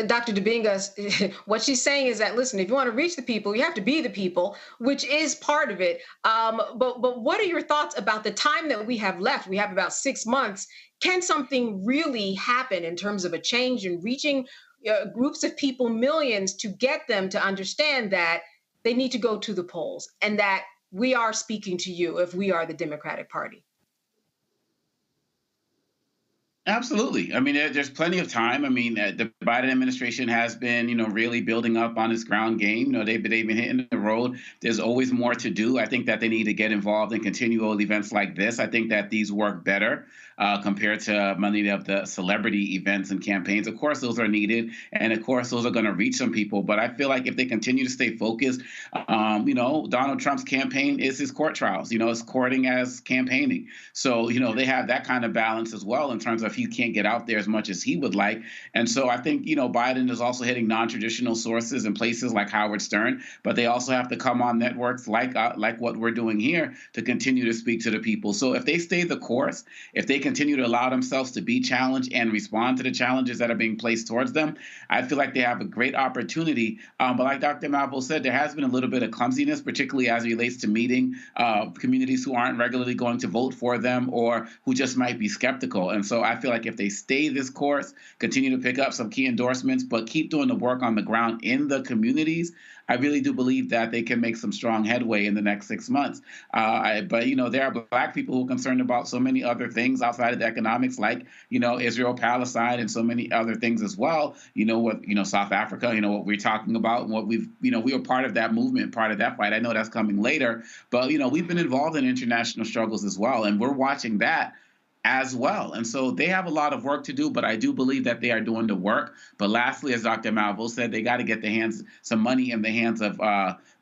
Dr. Dybinga, what she's saying is that, listen, if you want to reach the people, you have to be the people, which is part of it. But what are your thoughts about the time that we have left? We have about 6 months. Can something really happen in terms of a change in reaching groups of people, millions, to get them to understand that they need to go to the polls and that we are speaking to you if we are the Democratic Party? Absolutely. I mean, there's plenty of time. I mean, the Biden administration has been, really building up on its ground game. They've been hitting the road. There's always more to do. I think that they need to get involved in continual events like this. I think that these work better compared to many of the celebrity events and campaigns. Of course, those are needed. And of course, those are going to reach some people. But I feel like if they continue to stay focused, Donald Trump's campaign is his court trials. It's courting as campaigning. So, they have that kind of balance as well in terms of he can't get out there as much as he would like. And so I think, Biden is also hitting non-traditional sources in places like Howard Stern, but they also have to come on networks like what we're doing here to continue to speak to the people. So if they stay the course, if they continue to allow themselves to be challenged and respond to the challenges that are being placed towards them, I feel like they have a great opportunity. But like Dr. Malvo said, there has been a little bit of clumsiness, particularly as it relates to meeting communities who aren't regularly going to vote for them or who just might be skeptical. And so I feel like if they stay this course, continue to pick up some key endorsements, but keep doing the work on the ground in the communities, I really do believe that they can make some strong headway in the next 6 months. But there are Black people who are concerned about so many other things outside of the economics, like, Israel, Palestine, and so many other things as well. South Africa, what we're talking about, and what we were part of that movement, part of that fight. I know that's coming later, but, we've been involved in international struggles as well, and we're watching that as well. And so they have a lot of work to do, but I do believe that they are doing the work. But lastly, as Dr. Malvo said, they got to get some money in the hands of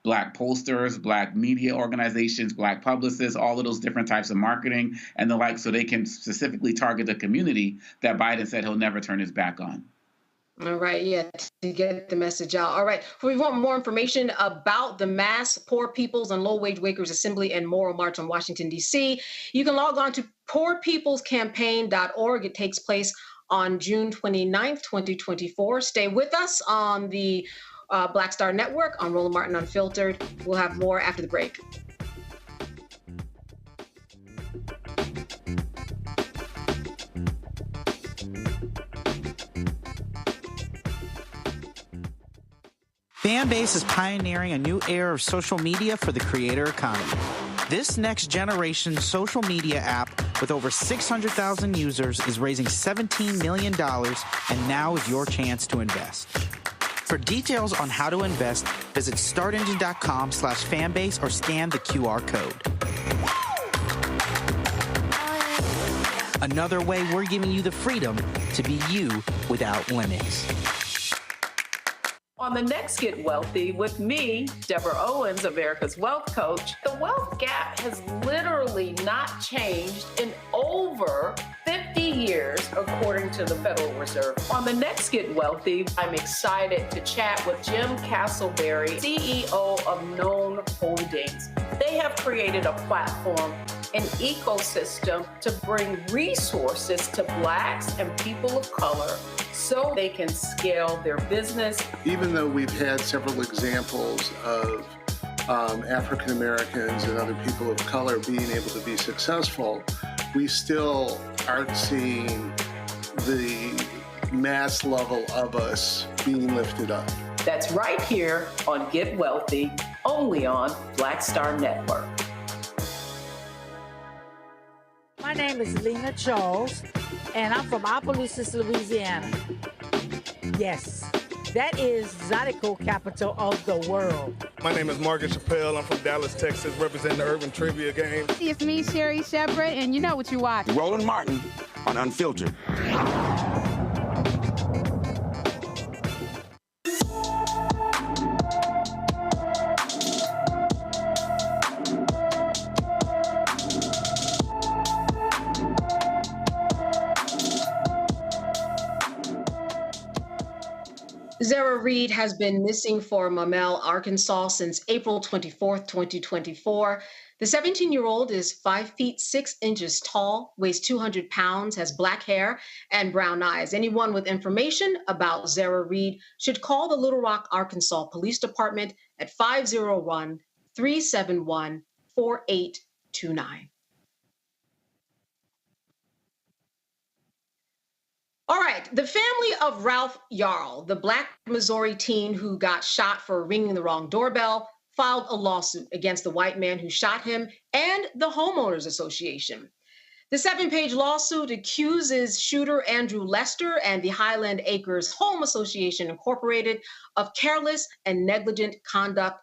Black pollsters, Black media organizations, Black publicists, all of those different types of marketing and the like, so they can specifically target the community that Biden said he'll never turn his back on. All right, to get the message out. All right, if we want more information about the mass Poor People's and Low Wage Workers Assembly and Moral March on Washington, D.C., you can log on to poorpeoplescampaign.org. It takes place on June 29th, 2024. Stay with us on the Black Star Network on Roland Martin Unfiltered. We'll have more after the break. Fanbase is pioneering a new era of social media for the creator economy. This next generation social media app with over 600,000 users is raising $17 million, and now is your chance to invest. For details on how to invest, visit startengine.com/fanbase or scan the QR code. Another way we're giving you the freedom to be you without limits. On the next Get Wealthy with me, Deborah Owens, America's Wealth Coach, the wealth gap has literally not changed in over 50 years, according to the Federal Reserve. On the next Get Wealthy, I'm excited to chat with Jim Castleberry, CEO of Known Holdings. They have created a platform, an ecosystem to bring resources to Blacks and people of color so they can scale their business. Even though we've had several examples of African Americans and other people of color being able to be successful, we still aren't seeing the mass level of us being lifted up. That's right here on Get Wealthy, only on Black Star Network. My name is Lena Charles, and I'm from Opelousas, Louisiana. Yes, that is Zydeco capital of the world. My name is Margaret Chappelle. I'm from Dallas, Texas, representing the Urban Trivia Game. It's me, Sherry Shepherd, and you know what you watch. Roland Martin on Unfiltered. Zara Reed has been missing from Mamel, Arkansas since April 24th, 2024. The 17-year-old is 5 feet 6 inches tall, weighs 200 pounds, has black hair and brown eyes. Anyone with information about Zara Reed should call the Little Rock, Arkansas Police Department at 501-371-4829. All right, the family of Ralph Yarl, the Black Missouri teen who got shot for ringing the wrong doorbell, filed a lawsuit against the white man who shot him and the Homeowners Association. The 7-page lawsuit accuses shooter Andrew Lester and the Highland Acres Home Association Incorporated of careless and negligent conduct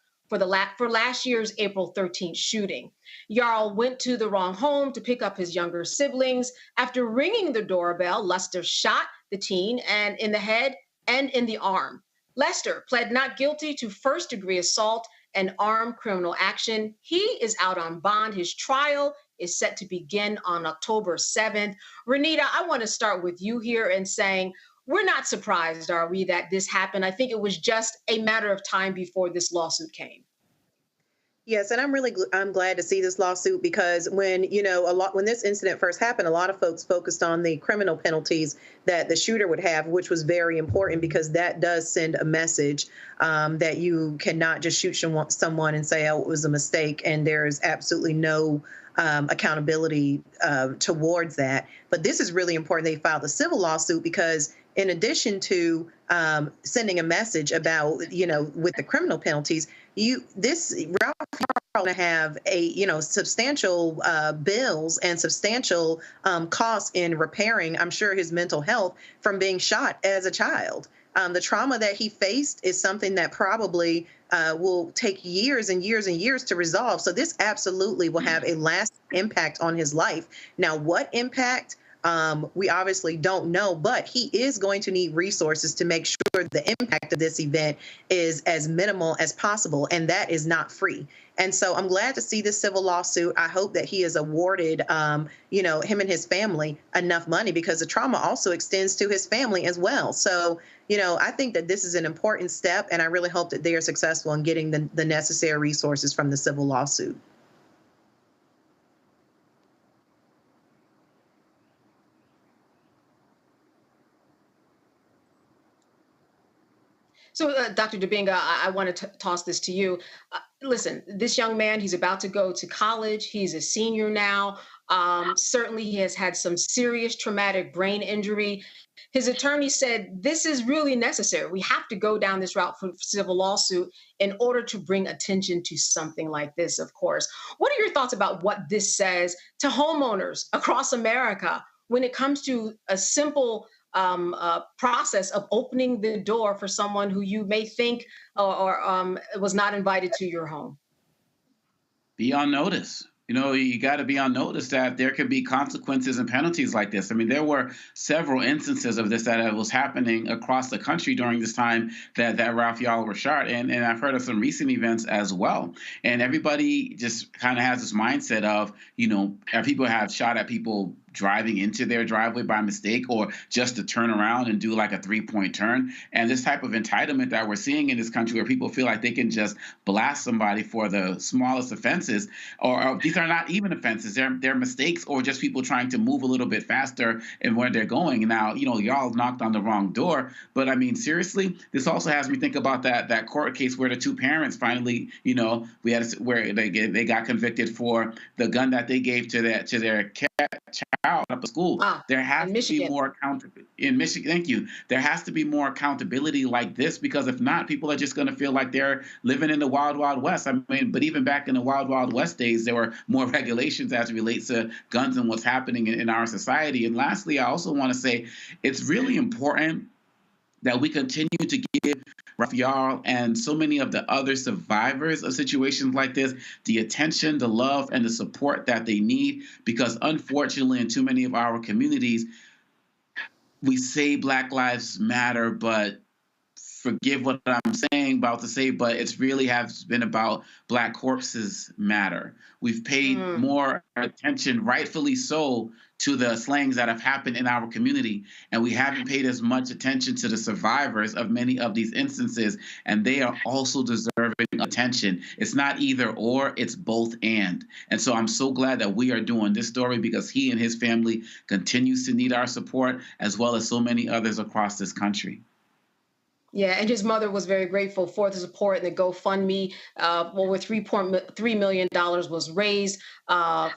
for last year's April 13th shooting. Yarl went to the wrong home to pick up his younger siblings. After ringing the doorbell, Lester shot the teen and in the head and in the arm. Lester pled not guilty to first-degree assault and armed criminal action. He is out on bond. His trial is set to begin on October 7th. Renita, I want to start with you here and saying, we're not surprised, are we, that this happened? I think it was just a matter of time before this lawsuit came. Yes, and I'm glad to see this lawsuit because when this incident first happened, a lot of folks focused on the criminal penalties that the shooter would have, which was very important because that does send a message that you cannot just shoot someone and say, oh, it was a mistake, and there's absolutely no accountability towards that. But this is really important. They filed a civil lawsuit because in addition to sending a message about, with the criminal penalties, Ralph going to have substantial bills and substantial costs in repairing, I'm sure, his mental health from being shot as a child. The trauma that he faced is something that probably will take years and years and years to resolve. So this absolutely will have a lasting impact on his life. Now, what impact? We obviously don't know, but he is going to need resources to make sure the impact of this event is as minimal as possible, and that is not free. And so I'm glad to see this civil lawsuit. I hope that he is awarded, him and his family enough money because the trauma also extends to his family as well. So, I think that this is an important step, and I really hope that they are successful in getting the necessary resources from the civil lawsuit. So, Dr. Dybinga, I want to toss this to you. Listen, this young man, he's about to go to college. He's a senior now. Certainly, he has had some serious traumatic brain injury. His attorney said this is really necessary. We have to go down this route for civil lawsuit in order to bring attention to something like this, of course. What are your thoughts about what this says to homeowners across America when it comes to a simple process of opening the door for someone who you may think or was not invited to your home? Be on notice. You got to be on notice that there could be consequences and penalties like this. I mean, there were several instances of this that was happening across the country during this time that Ralph Yarl was shot. And I've heard of some recent events as well. And everybody just kind of has this mindset of, people have shot at people driving into their driveway by mistake or just to turn around and do like a 3-point turn. And this type of entitlement that we're seeing in this country where people feel like they can just blast somebody for the smallest offenses, or these are not even offenses. They're mistakes or just people trying to move a little bit faster in where they're going. Now, y'all knocked on the wrong door. But I mean, seriously, this also has me think about that court case where the two parents finally, where they got convicted for the gun that they gave to their child up at school. There has to be more accountability in Michigan. Thank you. There has to be more accountability like this, because if not, people are just going to feel like they're living in the wild, wild west. I mean, but even back in the wild, wild west days, there were more regulations as it relates to guns and what's happening in our society. And lastly, I also want to say it's really important that we continue to give Ralph Yarl and so many of the other survivors of situations like this the attention, the love, and the support that they need, because unfortunately in too many of our communities, we say Black Lives Matter, but forgive what I'm saying about to say, but it's really has been about Black corpses matter. We've paid more attention, rightfully so, to the slayings that have happened in our community, and we haven't paid as much attention to the survivors of many of these instances, and they are also deserving attention. It's not either or, it's both and. And so I'm so glad that we are doing this story because he and his family continues to need our support, as well as so many others across this country. Yeah, and his mother was very grateful for the support and the GoFundMe. Over $3.3 million was raised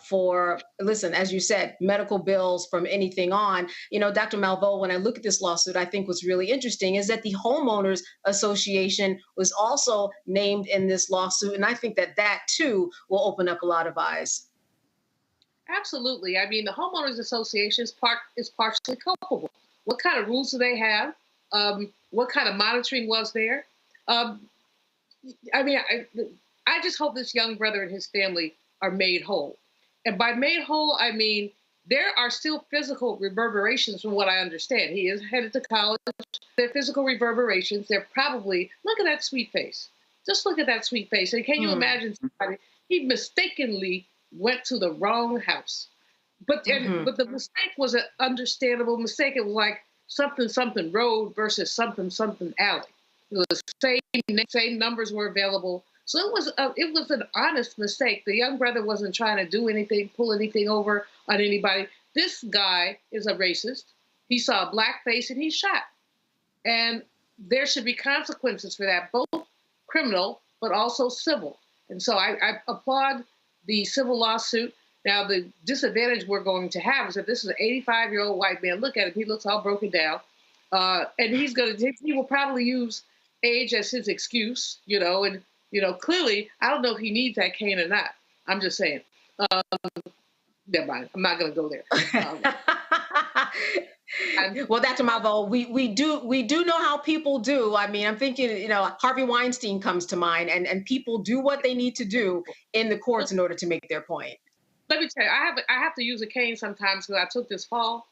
for, listen, as you said, medical bills from anything on. You know, Dr. Malveaux, when I look at this lawsuit, I think what's really interesting is that the Homeowners Association was also named in this lawsuit. And I think that that, too, will open up a lot of eyes. Absolutely. I mean, the Homeowners Association is partially culpable. What kind of rules do they have? What kind of monitoring was there? I mean, I just hope this young brother and his family are made whole. And by made whole, I mean, there are still physical reverberations from what I understand. He is headed to college. There are physical reverberations. They're probably, look at that sweet face. Just look at that sweet face. And can you imagine somebody, he mistakenly went to the wrong house. But the mistake was an understandable mistake. It was like, something road versus something alley. The same numbers were available, so it was an honest mistake. The young brother wasn't trying to do anything, pull anything over on anybody. This guy is a racist. He saw a black face and he shot, and there should be consequences for that, both criminal but also civil. And so I applaud the civil lawsuit. Now, the disadvantage we're going to have is that this is an 85-year-old white man. Look at him. He looks all broken down. And he will probably use age as his excuse, you know, and, you know, clearly, I don't know if he needs that cane or not. I'm just saying. Never mind. I'm not going to go there. Well, Dr. Malveaux, we do know how people do. I mean, I'm thinking, you know, Harvey Weinstein comes to mind, and people do what they need to do in the courts in order to make their point. Let me tell you, I have to use a cane sometimes because I took this fall.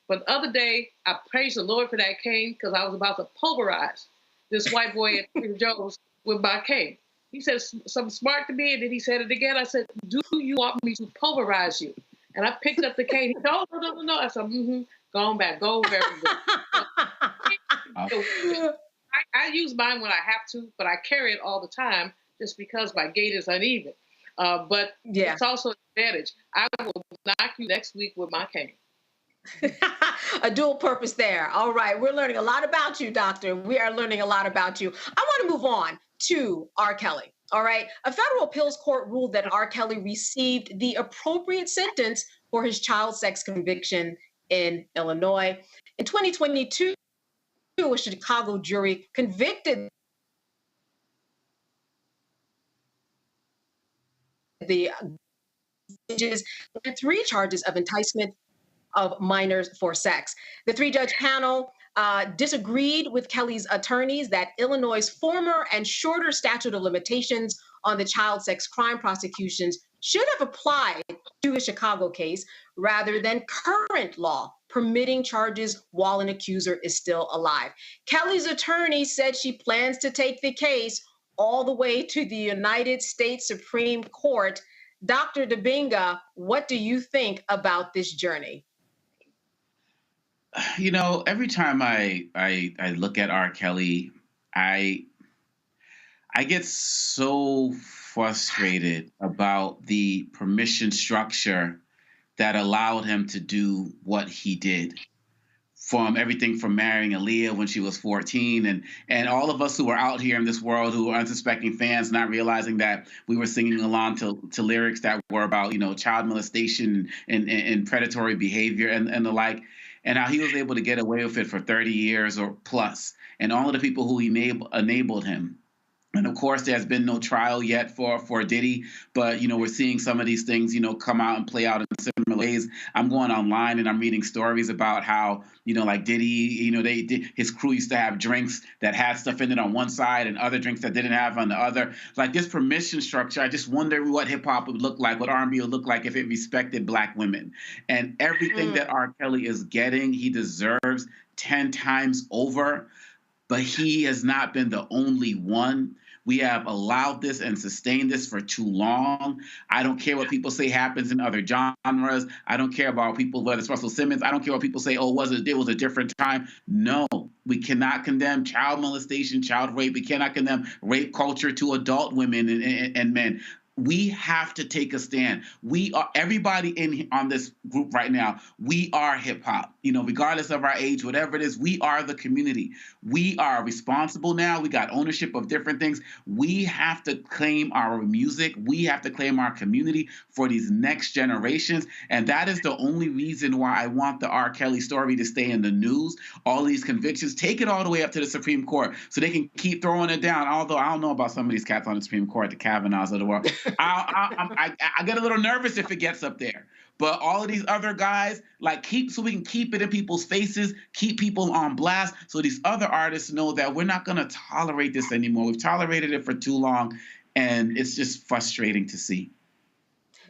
But the other day, I praised the Lord for that cane because I was about to pulverize this white boy at Trader Joe's with my cane. He said something smart to me, and then he said it again. I said, "Do you want me to pulverize you?" And I picked up the cane. He said, no. I said, go on back. Go over there. I use mine when I have to, but I carry it all the time just because my gait is uneven. But it's also an advantage. I will knock you next week with my cane. A dual purpose there. All right. We're learning a lot about you, Doctor. We are learning a lot about you. I want to move on to R. Kelly. All right. A federal appeals court ruled that R. Kelly received the appropriate sentence for his child sex conviction in Illinois. In 2022, a Chicago jury convicted the judges on 3 charges of enticement of minors for sex. The 3-judge panel disagreed with Kelly's attorneys that Illinois' former and shorter statute of limitations on the child sex crime prosecutions should have applied to the Chicago case rather than current law permitting charges while an accuser is still alive. Kelly's attorney said she plans to take the case all the way to the United States Supreme Court. Dr. Dybinga, what do you think about this journey? You know, every time I look at R. Kelly, I get so frustrated about the permission structure that allowed him to do what he did. From everything from marrying Aaliyah when she was 14 and all of us who are out here in this world who are unsuspecting fans, not realizing that we were singing along to lyrics that were about, you know, child molestation and predatory behavior and the like, and how he was able to get away with it for 30 years or plus, and all of the people who enabled him. And of course, there's been no trial yet for Diddy, but, you know, we're seeing some of these things, you know, come out and play out in similar ways. I'm going online and I'm reading stories about how, you know, like Diddy, you know, his crew used to have drinks that had stuff in it on one side and other drinks that didn't have on the other. Like this permission structure, I just wonder what hip hop would look like, what R&B would look like if it respected Black women. And everything that R. Kelly is getting, he deserves 10 times over. but he has not been the only one. We have allowed this and sustained this for too long. I don't care what people say happens in other genres. I don't care about people, whether it's Russell Simmons. I don't care what people say, oh, it was a different time. No, we cannot condemn child molestation, child rape. We cannot condemn rape culture to adult women and men. We have to take a stand. We are, everybody on this group right now, we are hip hop. Regardless of our age, whatever it is, we are the community. We are responsible now. We got ownership of different things. We have to claim our music. We have to claim our community for these next generations. And that is the only reason why I want the R. Kelly story to stay in the news. All these convictions, take it all the way up to the Supreme Court so they can keep throwing it down. Although I don't know about some of these cats on the Supreme Court, the Kavanaughs of the world. I get a little nervous if it gets up there. But all of these other guys, so we can keep it in people's faces, keep people on blast, so these other artists know that we're not going to tolerate this anymore. We've tolerated it for too long, and it's just frustrating to see.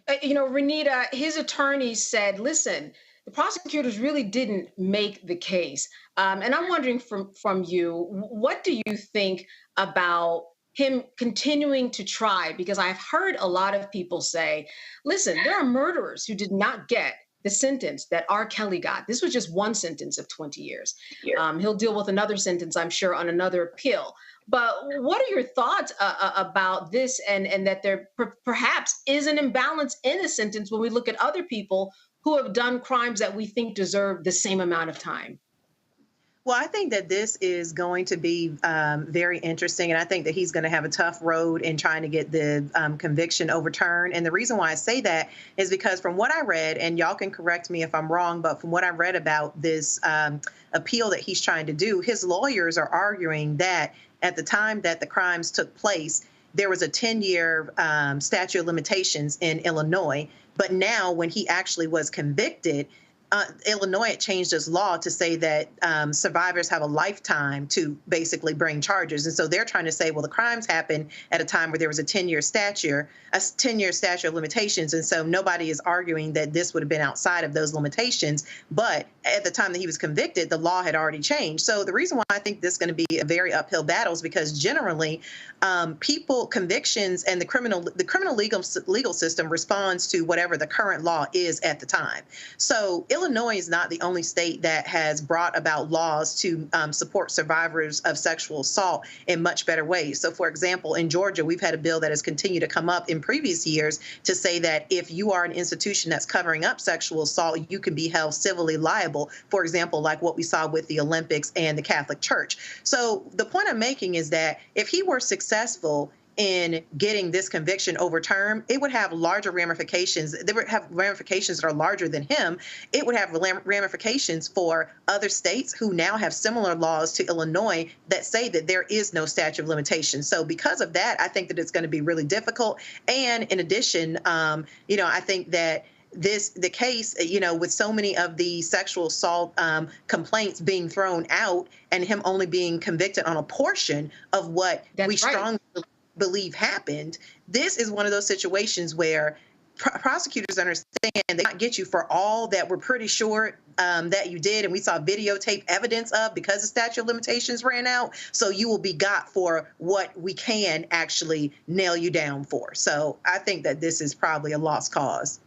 Renita, his attorney said, listen, the prosecutors really didn't make the case. And I'm wondering from you, what do you think about him continuing to try? Because I've heard a lot of people say, listen, there are murderers who did not get the sentence that R. Kelly got. This was just one sentence of 20 years. He'll deal with another sentence, I'm sure, on another appeal. But what are your thoughts about this and that there perhaps is an imbalance in the sentence when we look at other people who have done crimes that we think deserve the same amount of time? Well, I think that this is going to be very interesting, and I think that he's going to have a tough road in trying to get the conviction overturned. And the reason why I say that is because from what I read, and y'all can correct me if I'm wrong, but from what I read about this appeal that he's trying to do, his lawyers are arguing that at the time that the crimes took place, there was a 10-year statute of limitations in Illinois. But now when he actually was convicted, Illinois had changed its law to say that survivors have a lifetime to basically bring charges. And so they're trying to say, well, the crimes happened at a time where there was a 10-year statute of limitations. And so nobody is arguing that this would have been outside of those limitations. But at the time that he was convicted, the law had already changed. So the reason why I think this is going to be a very uphill battle is because generally convictions and the criminal legal system responds to whatever the current law is at the time. So Illinois is not the only state that has brought about laws to support survivors of sexual assault in much better ways. So, for example, in Georgia, we've had a bill that has continued to come up in previous years to say that if you are an institution that's covering up sexual assault, you can be held civilly liable, for example, like what we saw with the Olympics and the Catholic Church. So the point I'm making is that if he were successful in getting this conviction overturned, it would have larger ramifications. They would have ramifications that are larger than him. It would have ramifications for other states who now have similar laws to Illinois that say that there is no statute of limitations. So because of that, I think that it's going to be really difficult. And in addition, I think that the case, with so many of the sexual assault complaints being thrown out and him only being convicted on a portion of what we strongly believe happened, this is one of those situations where prosecutors understand they not get you for all that we're pretty sure that you did, and we saw videotape evidence of because the statute of limitations ran out. So you will be got for what we can actually nail you down for. So I think that this is probably a lost cause.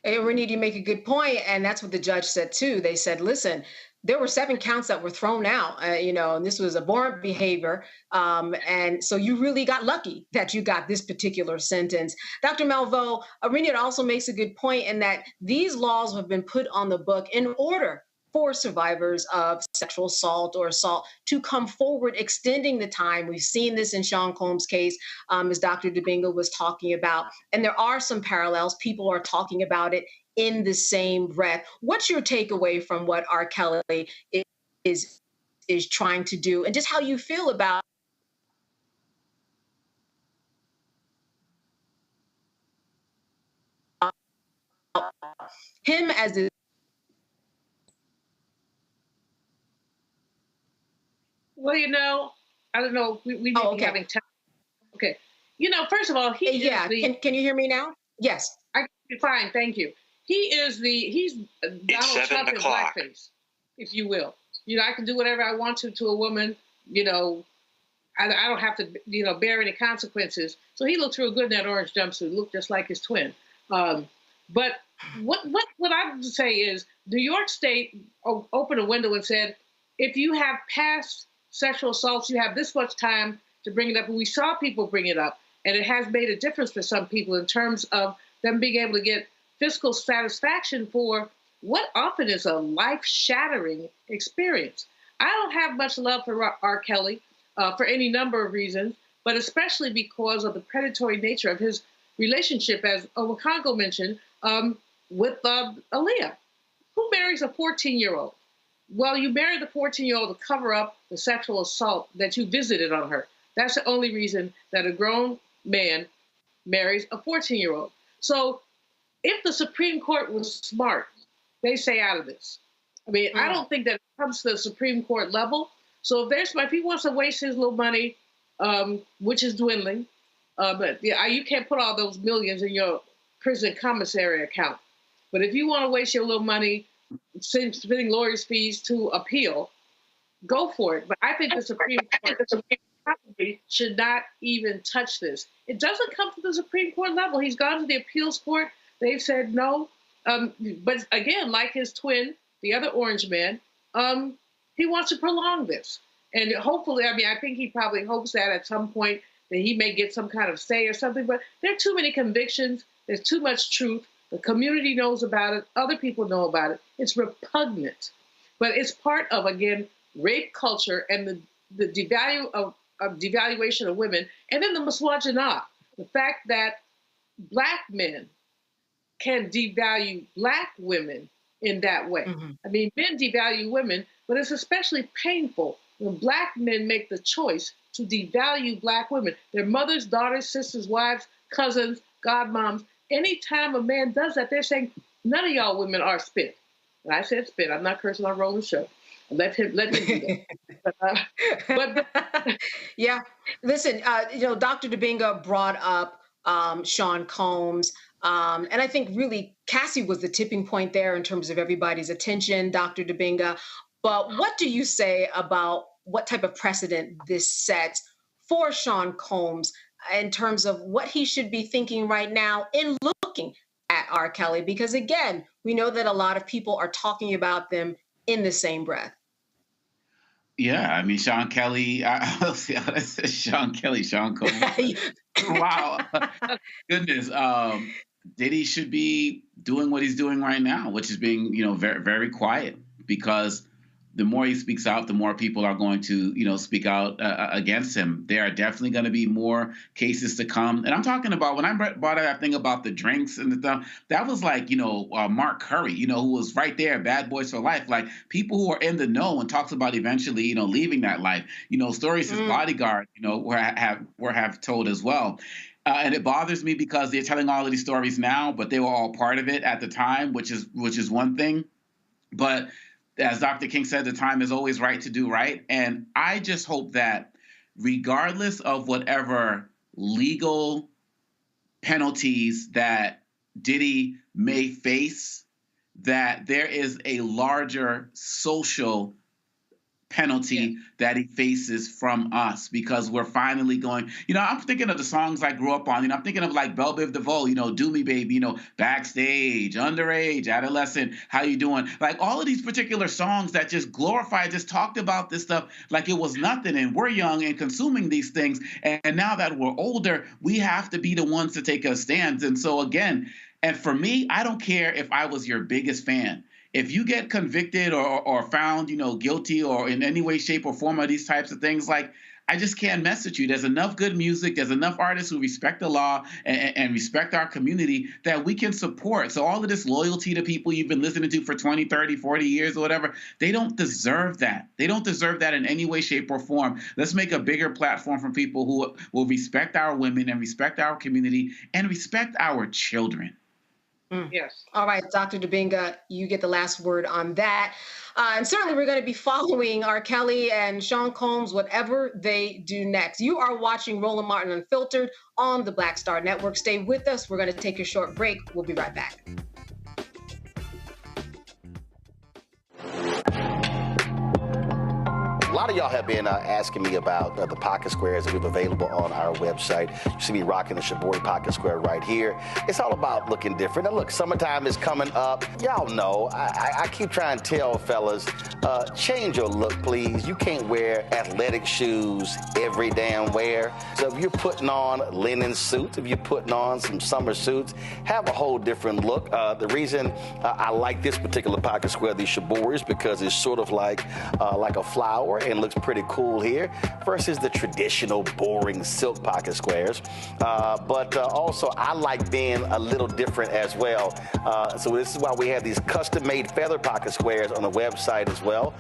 Hey, Renita, you make a good point, and that's what the judge said too. They said, listen, there were 7 counts that were thrown out, and this was abhorrent behavior. And so you really got lucky that you got this particular sentence. Dr. Malveaux, Renita also makes a good point in that these laws have been put on the book in order for survivors of sexual assault or assault to come forward, extending the time. We've seen this in Sean Combs' case, as Dr. Dybinga was talking about. And there are some parallels. People are talking about it in the same breath. What's your takeaway from what R. Kelly is trying to do, and just how you feel about him as a Well, I don't know. We may be having time. Okay. First of all, can you hear me now? Yes. Fine, thank you. He's Donald Trump in blackface, if you will. I can do whatever I want to a woman, I don't have to, bear any consequences. So he looked real good in that orange jumpsuit, looked just like his twin. But what I would say is New York State opened a window and said, if you have past sexual assaults, you have this much time to bring it up. And we saw people bring it up, and it has made a difference for some people in terms of them being able to get fiscal satisfaction for what often is a life-shattering experience. I don't have much love for R. Kelly for any number of reasons, but especially because of the predatory nature of his relationship, as Owakongo mentioned, with Aaliyah. Who marries a 14-year-old? Well, you marry the 14-year-old to cover up the sexual assault that you visited on her. That's the only reason that a grown man marries a 14-year-old. So if the Supreme Court was smart, they stay out of this. I mean, I don't think that it comes to the Supreme Court level. So if he wants to waste his little money, which is dwindling, but you can't put all those millions in your prison commissary account. But if you want to waste your little money spending lawyers' fees to appeal, go for it. But I think the Supreme Court probably should not even touch this. It doesn't come to the Supreme Court level. He's gone to the appeals court. They've said no. But again, like his twin, the other orange man, he wants to prolong this. And hopefully, I think he probably hopes that at some point that he may get some kind of say or something. But there are too many convictions. There's too much truth. The community knows about it. Other people know about it. It's repugnant. But it's part of, again, rape culture and the devaluation of women. And then the misogyny, the fact that Black men can devalue Black women in that way. Mm-hmm. I mean, men devalue women, but it's especially painful when Black men make the choice to devalue Black women. Their mothers, daughters, sisters, wives, cousins, godmoms. Anytime a man does that, they're saying, none of y'all women are spit. And I said spit. I'm not cursing on Roland's show. Let him do that. Yeah. Listen, Dr. Dybinga brought up Sean Combs. And I think really Cassie was the tipping point there in terms of everybody's attention, Dr. Dybinga. But what do you say about what type of precedent this sets for Sean Combs in terms of what he should be thinking right now in looking at R. Kelly? Because again, we know that a lot of people are talking about them in the same breath. Yeah, I mean, Sean Kelly, Sean Combs. Wow. Goodness. Diddy should be doing what he's doing right now, which is being, very, very quiet, because the more he speaks out, the more people are going to, speak out against him. There are definitely going to be more cases to come. And I'm talking about, when I brought up that thing about the drinks and the stuff, that was like, Mark Curry, who was right there, Bad Boys for Life. Like, people who are in the know and talks about eventually, leaving that life. Stories his bodyguard, have told as well. And it bothers me because they're telling all of these stories now, but they were all part of it at the time, which is one thing. But as Dr. King said, the time is always right to do right. And I just hope that regardless of whatever legal penalties that Diddy may face, that there is a larger social penalty that he faces from us, because we're finally going, I'm thinking of the songs I grew up on, I'm thinking of like Belle Biv DeVoe, Do Me Baby, Backstage, Underage, Adolescent, How You Doing? Like all of these particular songs that just just talked about this stuff like it was nothing, and we're young and consuming these things. And now that we're older, we have to be the ones to take a stand. And so again, and for me, I don't care if I was your biggest fan. If you get convicted or found, guilty or in any way, shape, or form of these types of things, like, I just can't mess with you. There's enough good music. There's enough artists who respect the law and respect our community that we can support. So all of this loyalty to people you've been listening to for 20, 30, 40 years or whatever, they don't deserve that. They don't deserve that in any way, shape, or form. Let's make a bigger platform for people who will respect our women and respect our community and respect our children. Yes. All right, Dr. Dybinga, you get the last word on that. And certainly we're going to be following R. Kelly and Sean Combs, whatever they do next. You are watching Roland Martin Unfiltered on the Black Star Network. Stay with us. We're going to take a short break. We'll be right back. lot of y'all have been asking me about the pocket squares that we have available on our website. You see me rocking the Shibori pocket square right here. It's all about looking different. Now look, summertime is coming up. Y'all know, I keep trying to tell fellas, change your look, please. You can't wear athletic shoes every damn wear. So if you're putting on linen suits, if you're putting on some summer suits, have a whole different look. The reason I like this particular pocket square, the Shibori, is because it's sort of like a flower and looks pretty cool here versus the traditional boring silk pocket squares. But also I like being a little different as well. So this is why we have these custom-made feather pocket squares on the website as well.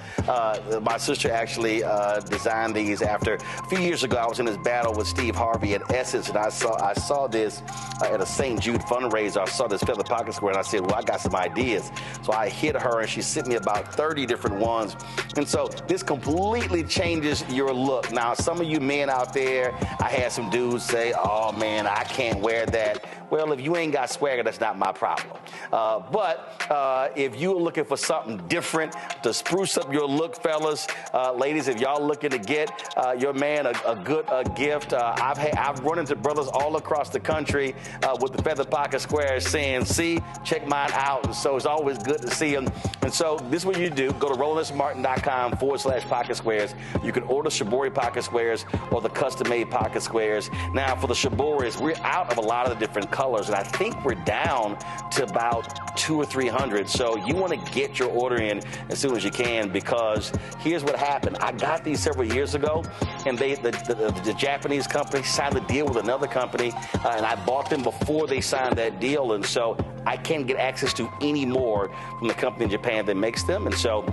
My sister actually designed these after a few years ago. I was in this battle with Steve Harvey at Essence, and I saw this at a St. Jude fundraiser. I saw this feather pocket square, and I said, well, I got some ideas. So I hit her, and she sent me about 30 different ones. And so this completely changes your look. Now, some of you men out there, I had some dudes say, oh, man, I can't wear that. Well, if you ain't got swagger, that's not my problem. But if you're looking for something different to spruce up your look, fellas, ladies, if y'all looking to get your man a good gift, I've run into brothers all across the country with the feather pocket squares saying, see, check mine out. And so it's always good to see them. And so this is what you do. Go to RolandSMartin.com/pocket squares. You can order Shibori pocket squares or the custom-made pocket squares. Now, for the Shiboris, we're out of a lot of the different colors, and I think we're down to about 200 or 300. So you want to get your order in as soon as you can, because here's what happened. I got these several years ago, and the Japanese company signed a deal with another company, and I bought them before they signed that deal, and so I can't get access to any more from the company in Japan that makes them. And so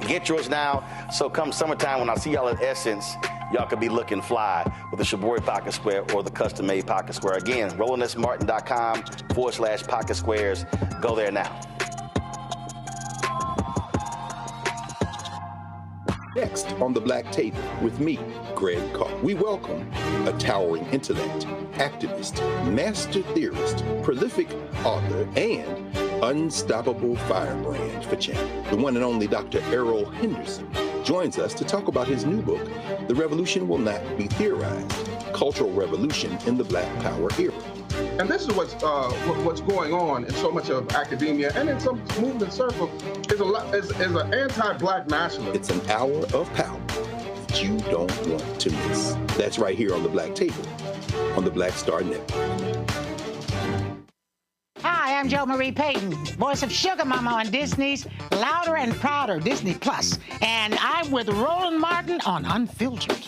get yours now. So come summertime, when I see y'all at Essence, y'all could be looking fly with the Shibori pocket square or the custom-made pocket square. Again, RolandSMartin.com/pocket squares. Go there now. Next on the Black Table with me, Greg Carr, we welcome a towering intellect, activist, master theorist, prolific author, and unstoppable firebrand for change. The one and only Dr. Errol Henderson joins us to talk about his new book, The Revolution Will Not Be Theorized, Cultural Revolution in the Black Power Era. And this is what's going on in so much of academia and in some movement circles is an anti-Black nationalism. It's an hour of power that you don't want to miss. That's right here on the Black Table on the Black Star Network. Hi, I'm Jo Marie Payton, voice of Sugar Mama on Disney's Louder and Prouder Disney Plus, and I'm with Roland Martin on Unfiltered.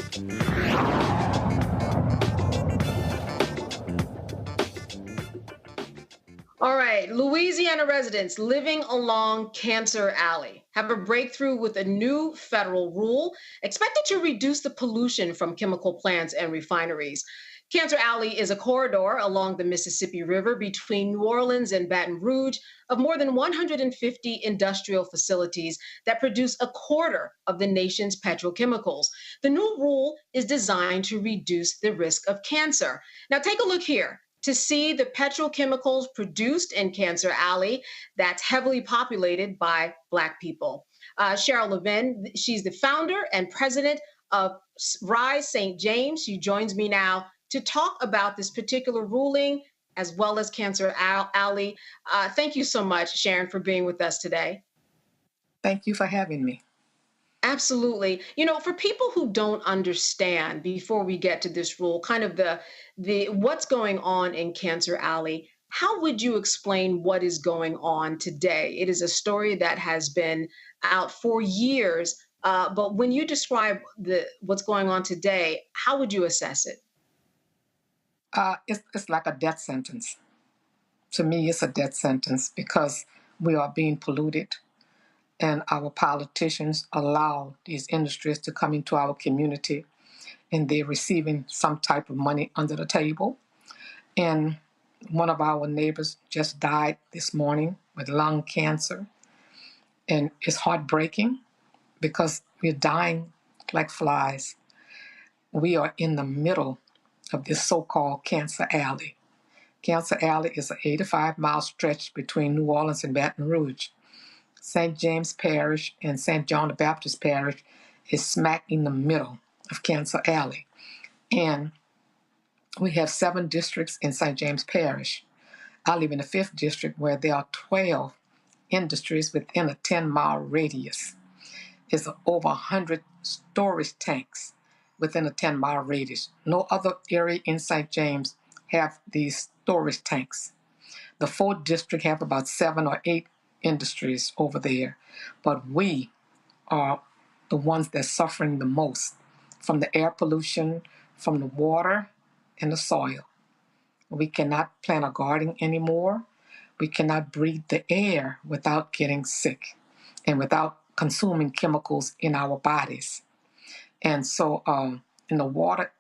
All right, Louisiana residents living along Cancer Alley have a breakthrough with a new federal rule expected to reduce the pollution from chemical plants and refineries. Cancer Alley is a corridor along the Mississippi River between New Orleans and Baton Rouge of more than 150 industrial facilities that produce a quarter of the nation's petrochemicals. The new rule is designed to reduce the risk of cancer. Now take a look here to see the petrochemicals produced in Cancer Alley that's heavily populated by Black people. Cheryl Levin, she's the founder and president of Rise St. James. She joins me now to talk about this particular ruling as well as Cancer Alley. Thank you so much, Sharon, for being with us today. Thank you for having me. Absolutely. You know, for people who don't understand, before we get to this rule, kind of the what's going on in Cancer Alley, how would you explain what is going on today? It is a story that has been out for years, but when you describe what's going on today, how would you assess it? It's like a death sentence. To me, it's a death sentence because we are being polluted. And our politicians allow these industries to come into our community, and they're receiving some type of money under the table. And one of our neighbors just died this morning with lung cancer. And it's heartbreaking because we're dying like flies. We are in the middle of this so-called Cancer Alley. Cancer Alley is an 85-mile stretch between New Orleans and Baton Rouge. St. James Parish and St. John the Baptist Parish is smack in the middle of Cancer Alley. And we have 7 districts in St. James Parish. I live in the 5th district where there are 12 industries within a 10-mile radius. There's over 100 storage tanks within a 10-mile radius. No other area in St. James have these storage tanks. The 4th district have about 7 or 8 industries over there, but we are the ones that's suffering the most from the air pollution, from the water and the soil. We cannot plant a garden anymore. We cannot breathe the air without getting sick and without consuming chemicals in our bodies. And so, and the water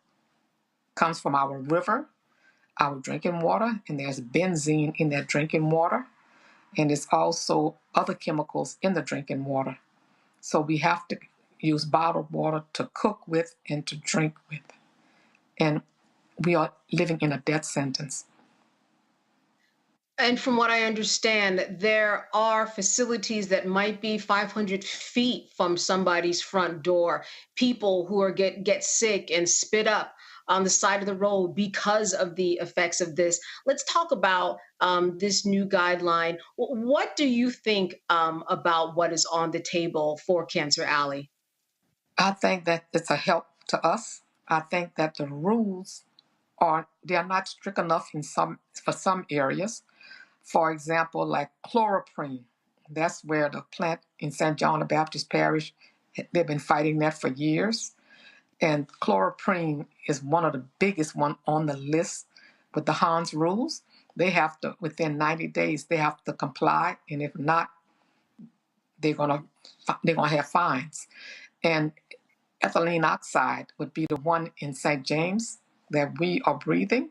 comes from our river, our drinking water, and there's benzene in that drinking water, and there's also other chemicals in the drinking water. So we have to use bottled water to cook with and to drink with. And we are living in a death sentence. And from what I understand, there are facilities that might be 500 feet from somebody's front door. People who are get sick and spit up on the side of the road because of the effects of this. Let's talk about this new guideline. What do you think about what is on the table for Cancer Alley? I think that it's a help to us. I think that the rules they are not strict enough for some areas. For example, like chloroprene. That's where the plant in St. John the Baptist Parish, they've been fighting that for years. And chloroprene is one of the biggest one on the list with the Hans rules. They have to, within 90 days, they have to comply. And if not, they're gonna have fines. And ethylene oxide would be the one in St. James that we are breathing.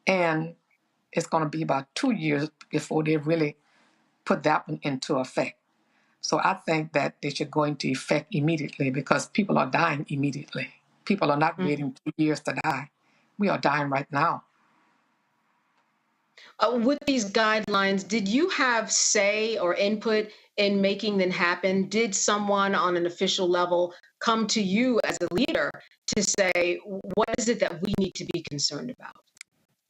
And it's going to be about 2 years before they really put that one into effect. So I think that they should go into effect immediately because people are dying immediately. People are not waiting 2 years to die. We are dying right now. With these guidelines, did you have say or input in making them happen? Did someone on an official level come to you as a leader to say, what is it that we need to be concerned about?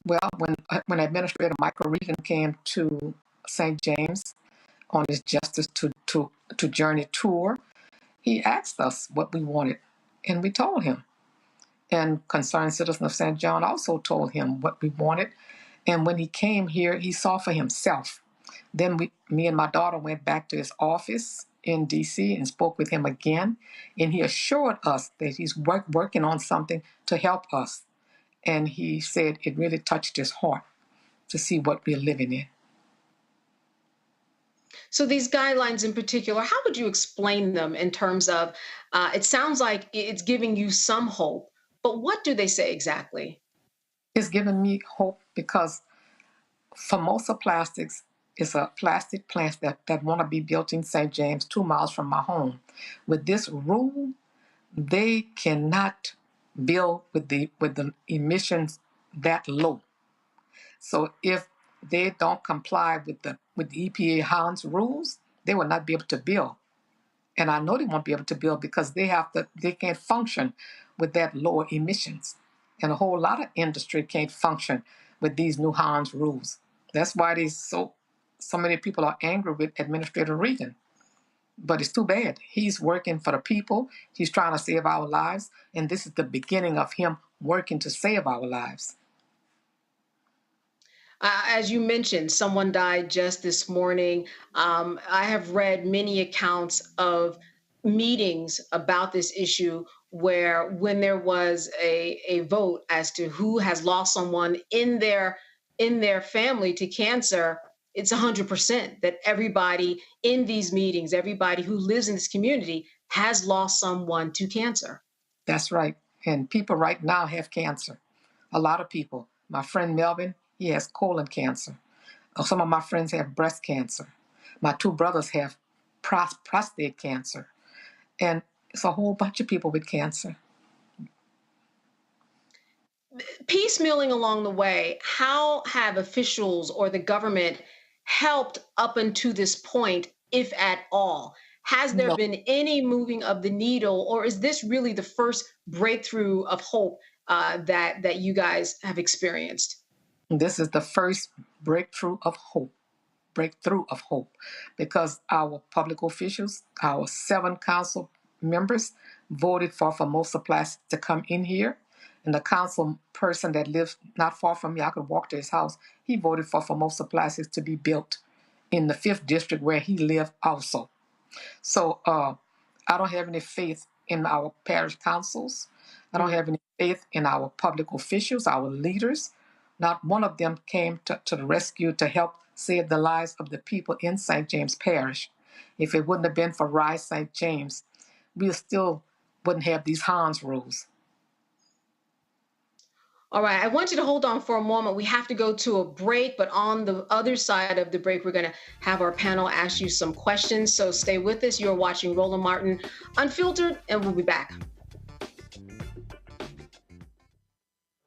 Well, when Administrator Michael Regan came to St. James on his Justice to Journey tour, he asked us what we wanted, and we told him. And Concerned Citizen of St. John also told him what we wanted. And when he came here, he saw for himself. Then me and my daughter went back to his office in D.C. and spoke with him again, and he assured us that he's working on something to help us. And he said it really touched his heart to see what we're living in. So these guidelines in particular, how would you explain them in terms of, it sounds like it's giving you some hope, but what do they say exactly? It's giving me hope because Formosa Plastics is a plastic plant that want to be built in St. James, 2 miles from my home. With this rule, they cannot build with the emissions that low. So if they don't comply with the EPA Hans rules, they will not be able to build. And I know they won't be able to build because they can't function with that lower emissions. And a whole lot of industry can't function with these new Hans rules. That's why so many people are angry with Administrator Regan. But it's too bad. He's working for the people. He's trying to save our lives. And this is the beginning of him working to save our lives. As you mentioned, someone died just this morning. I have read many accounts of meetings about this issue where when there was a vote as to who has lost someone in their family to cancer, it's 100% that everybody in these meetings, everybody who lives in this community has lost someone to cancer. That's right. And people right now have cancer. A lot of people. My friend Melvin, he has colon cancer. Some of my friends have breast cancer. My 2 brothers have prostate cancer. And it's a whole bunch of people with cancer. Piecemealing along the way, how have officials or the government helped up until this point, if at all? Has there No. been any moving of the needle, or is this really the first breakthrough of hope that you guys have experienced? This is the first breakthrough of hope, because our public officials, our 7 council members, voted for Formosa Plastic to come in here. And the council person that lives not far from me, I could walk to his house, he voted for Formosa Plastics to be built in the 5th district where he lived also. So I don't have any faith in our parish councils. I don't have any faith in our public officials, our leaders. Not one of them came to the rescue to help save the lives of the people in St. James Parish. If it wouldn't have been for Rise St. James, we still wouldn't have these Hans rules. All right, I want you to hold on for a moment. We have to go to a break, but on the other side of the break, we're going to have our panel ask you some questions. So stay with us. You're watching Roland Martin Unfiltered, and we'll be back.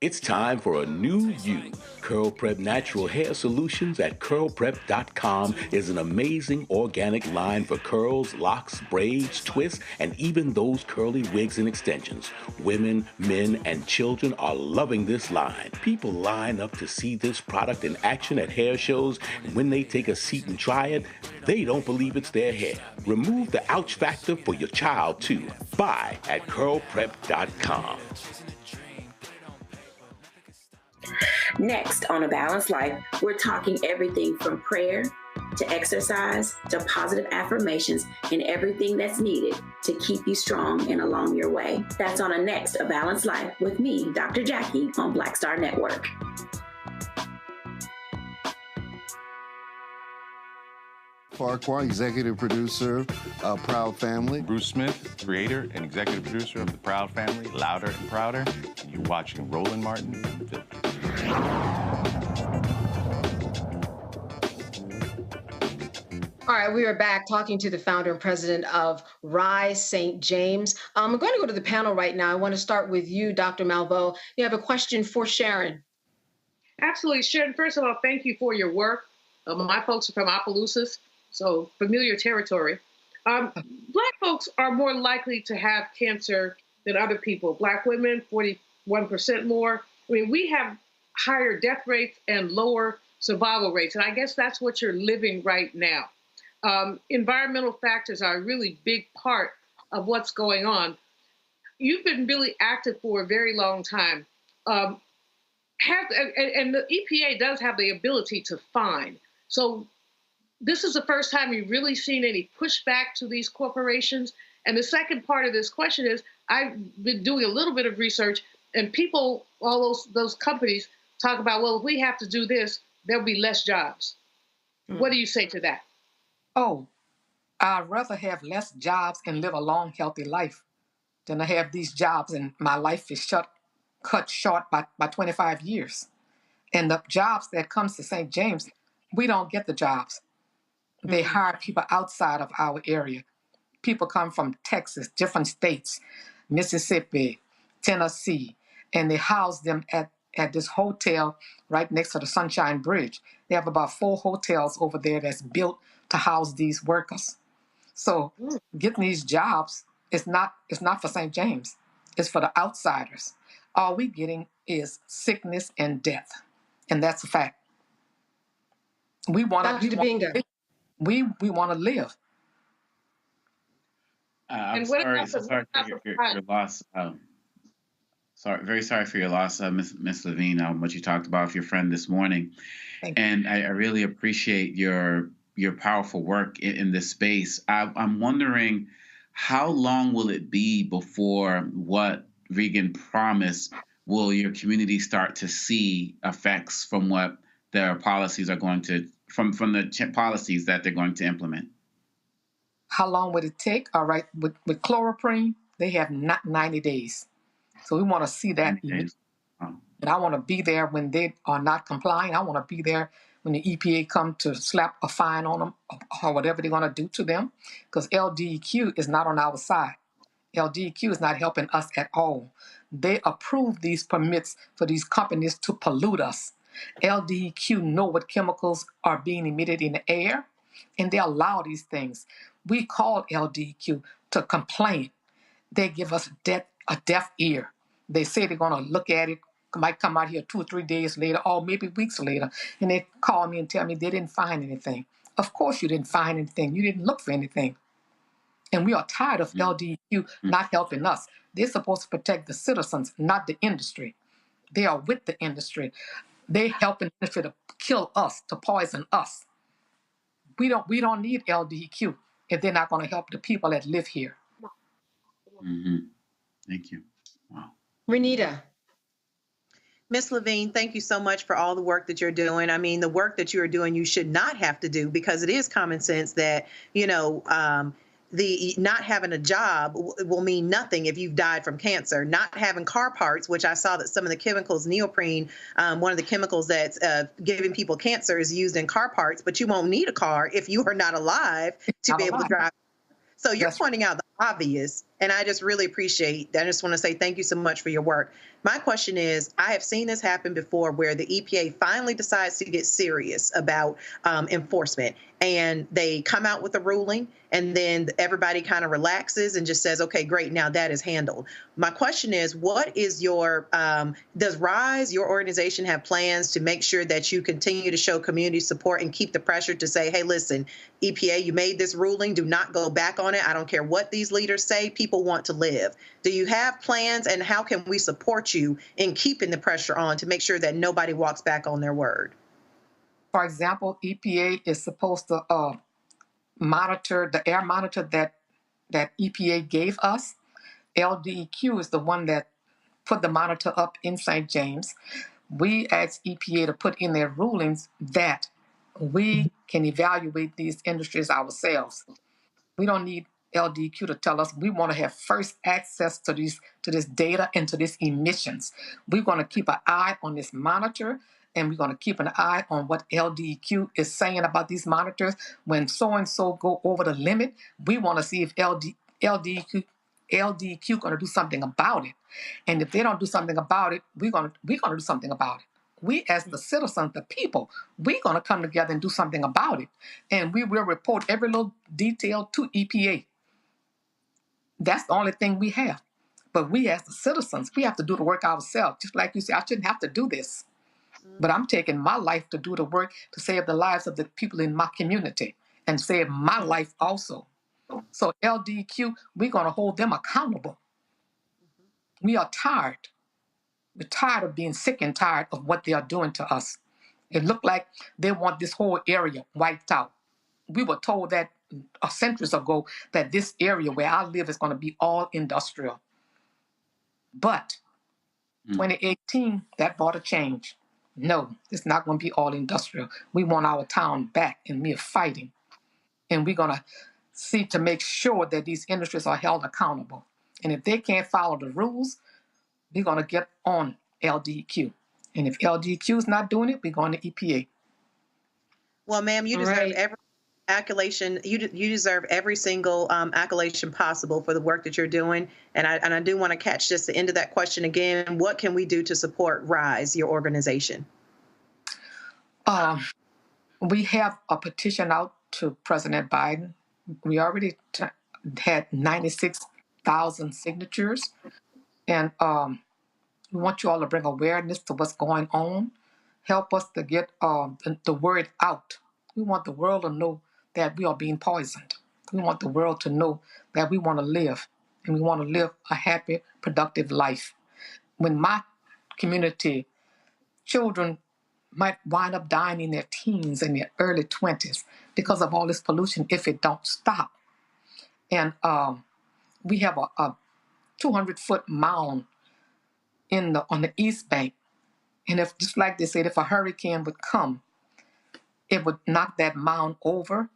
It's time for a new you. Curl Prep Natural Hair Solutions at curlprep.com is an amazing organic line for curls, locks, braids, twists, and even those curly wigs and extensions. Women, men, and children are loving this line. People line up to see this product in action at hair shows, and when they take a seat and try it, they don't believe it's their hair. Remove the ouch factor for your child, too. Buy at curlprep.com. Next on A Balanced Life, we're talking everything from prayer to exercise to positive affirmations and everything that's needed to keep you strong and along your way. That's on a next A Balanced Life with me, Dr. Jackie, on Black Star Network. Farquhar, executive producer of Proud Family. Bruce Smith, creator and executive producer of The Proud Family, Louder and Prouder. And you're watching Roland Martin Unfiltered. All right, we are back talking to the founder and president of Rise St. James. I'm going to go to the panel right now. I want to start with you, Dr. Malveaux. You have a question for Sharon. Absolutely. Sharon, first of all, thank you for your work. My folks are from Opelousas, so familiar territory. Black folks are more likely to have cancer than other people. Black women, 41% more. I mean, we have higher death rates and lower survival rates, and I guess that's what you're living right now. Environmental factors are a really big part of what's going on. You've been really active for a very long time. And the EPA does have the ability to fine. So this is the first time you've really seen any pushback to these corporations. And the second part of this question is, I've been doing a little bit of research, and people, all those companies talk about, well, if we have to do this, there'll be less jobs. What do you say to that? Oh, I'd rather have less jobs and live a long, healthy life than to have these jobs and my life is cut short by 25 years. And the jobs that comes to St. James, we don't get the jobs. They hire people outside of our area. People come from Texas, different states, Mississippi, Tennessee, and they house them at this hotel right next to the Sunshine Bridge. They have about 4 hotels over there that's built to house these workers. So getting these jobs is not for St. James. It's for the outsiders. All we getting is sickness and death. And that's a fact. We want to live. I'm sorry for your loss. Very sorry for your loss, Miss Levine, what you talked about with your friend this morning. And I really appreciate your powerful work in this space. I'm wondering, how long will it be before what Regan promised will your community start to see effects from what their policies are going to, from the policies that they're going to implement? How long would it take? All right, with chloroprene, they have not 90 days. So we want to see that. And I want to be there when they are not complying. I want to be there when the EPA come to slap a fine on them or whatever they're going to do to them, because LDEQ is not on our side. LDEQ is not helping us at all. They approve these permits for these companies to pollute us. LDEQ know what chemicals are being emitted in the air, and they allow these things. We call LDQ to complain. They give us a deaf ear. They say they're going to look at it, might come out here 2 or 3 days later, or maybe weeks later, and they call me and tell me they didn't find anything. Of course you didn't find anything. You didn't look for anything. And we are tired of LDQ not helping us. They're supposed to protect the citizens, not the industry. They are with the industry. They helping the industry to kill us, to poison us. We don't need LDQ if they're not going to help the people that live here. Thank you. Wow. Renita. Ms. Levine, thank you so much for all the work that you're doing. I mean, the work that you are doing, you should not have to do, because it is common sense that, the not having a job will mean nothing if you've died from cancer. Not having car parts, which I saw that some of the chemicals, neoprene, one of the chemicals that's giving people cancer, is used in car parts, but you won't need a car if you are not alive to be able to drive. So you're pointing out the obvious, and I just really appreciate that. I just want to say thank you so much for your work. My question is, I have seen this happen before where the EPA finally decides to get serious about enforcement, and they come out with a ruling, and then everybody kind of relaxes and just says, okay, great, now that is handled. My question is, what is your, does RISE, your organization, have plans to make sure that you continue to show community support and keep the pressure to say, hey, listen, EPA, you made this ruling, do not go back on it. I don't care what these leaders say, people want to live. Do you have plans, and how can we support you in keeping the pressure on to make sure that nobody walks back on their word? For example, EPA is supposed to monitor the air monitor that EPA gave us. LDEQ is the one that put the monitor up in St. James. We asked EPA to put in their rulings that we can evaluate these industries ourselves. We don't need LDQ to tell us. We want to have first access to this data and to these emissions. We're going to keep an eye on this monitor, and we're going to keep an eye on what LDQ is saying about these monitors. When so-and-so go over the limit, we want to see if LDQ going to do something about it. And if they don't do something about it, we're going to do something about it. We, as the citizens, the people, we're going to come together and do something about it. And we will report every little detail to EPA. That's the only thing we have. But we, as the citizens, we have to do the work ourselves. Just like you say, I shouldn't have to do this. But I'm taking my life to do the work to save the lives of the people in my community and save my life also. So LDQ, we're going to hold them accountable. We are tired. We're tired of being sick and tired of what they are doing to us. It looked like they want this whole area wiped out. We were told that centuries ago that this area where I live is going to be all industrial. But 2018, that brought a change. No, it's not going to be all industrial. We want our town back, and we are fighting. And we're going to see to make sure that these industries are held accountable. And if they can't follow the rules, we're going to get on LDQ. And if LDQ is not doing it, we're going to EPA. Well, ma'am, you deserve every accolation. You deserve every single accolation possible for the work that you're doing. And I do want to catch just the end of that question again. What can we do to support RISE, your organization? We have a petition out to President Biden. We already had 96,000 signatures. And we want you all to bring awareness to what's going on. Help us to get the word out. We want the world to know that we are being poisoned. We want the world to know that we want to live, and we want to live a happy, productive life. When my community, children might wind up dying in their teens and their early 20s because of all this pollution if it don't stop. And we have a 200-foot mound on the East Bank. And if, just like they said, if a hurricane would come, it would knock that mound over.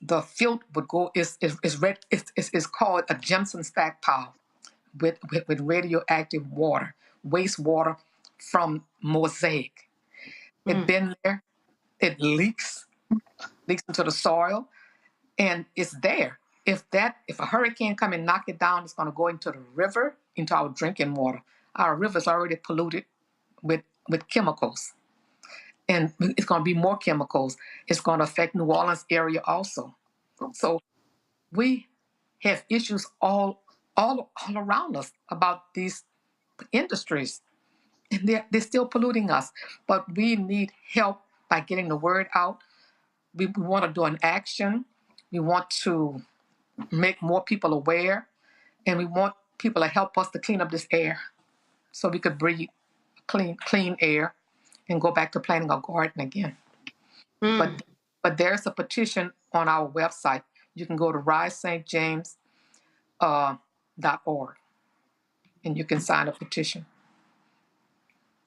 The field would go, is called a Jemison stockpile with radioactive water, wastewater from Mosaic. It's been there, it leaks into the soil, and it's there. If a hurricane come and knock it down, it's going to go into the river, into our drinking water. Our river's already polluted with chemicals. And it's going to be more chemicals. It's going to affect New Orleans area also. So We have issues all around us about these industries, and they're still polluting us. But we need help by getting the word out. We want to do an action. We want to make more people aware, and we want people to help us to clean up this air so we could breathe clean air and go back to planting a garden again. But there's a petition on our website. You can go to risestjames.org and you can sign a petition.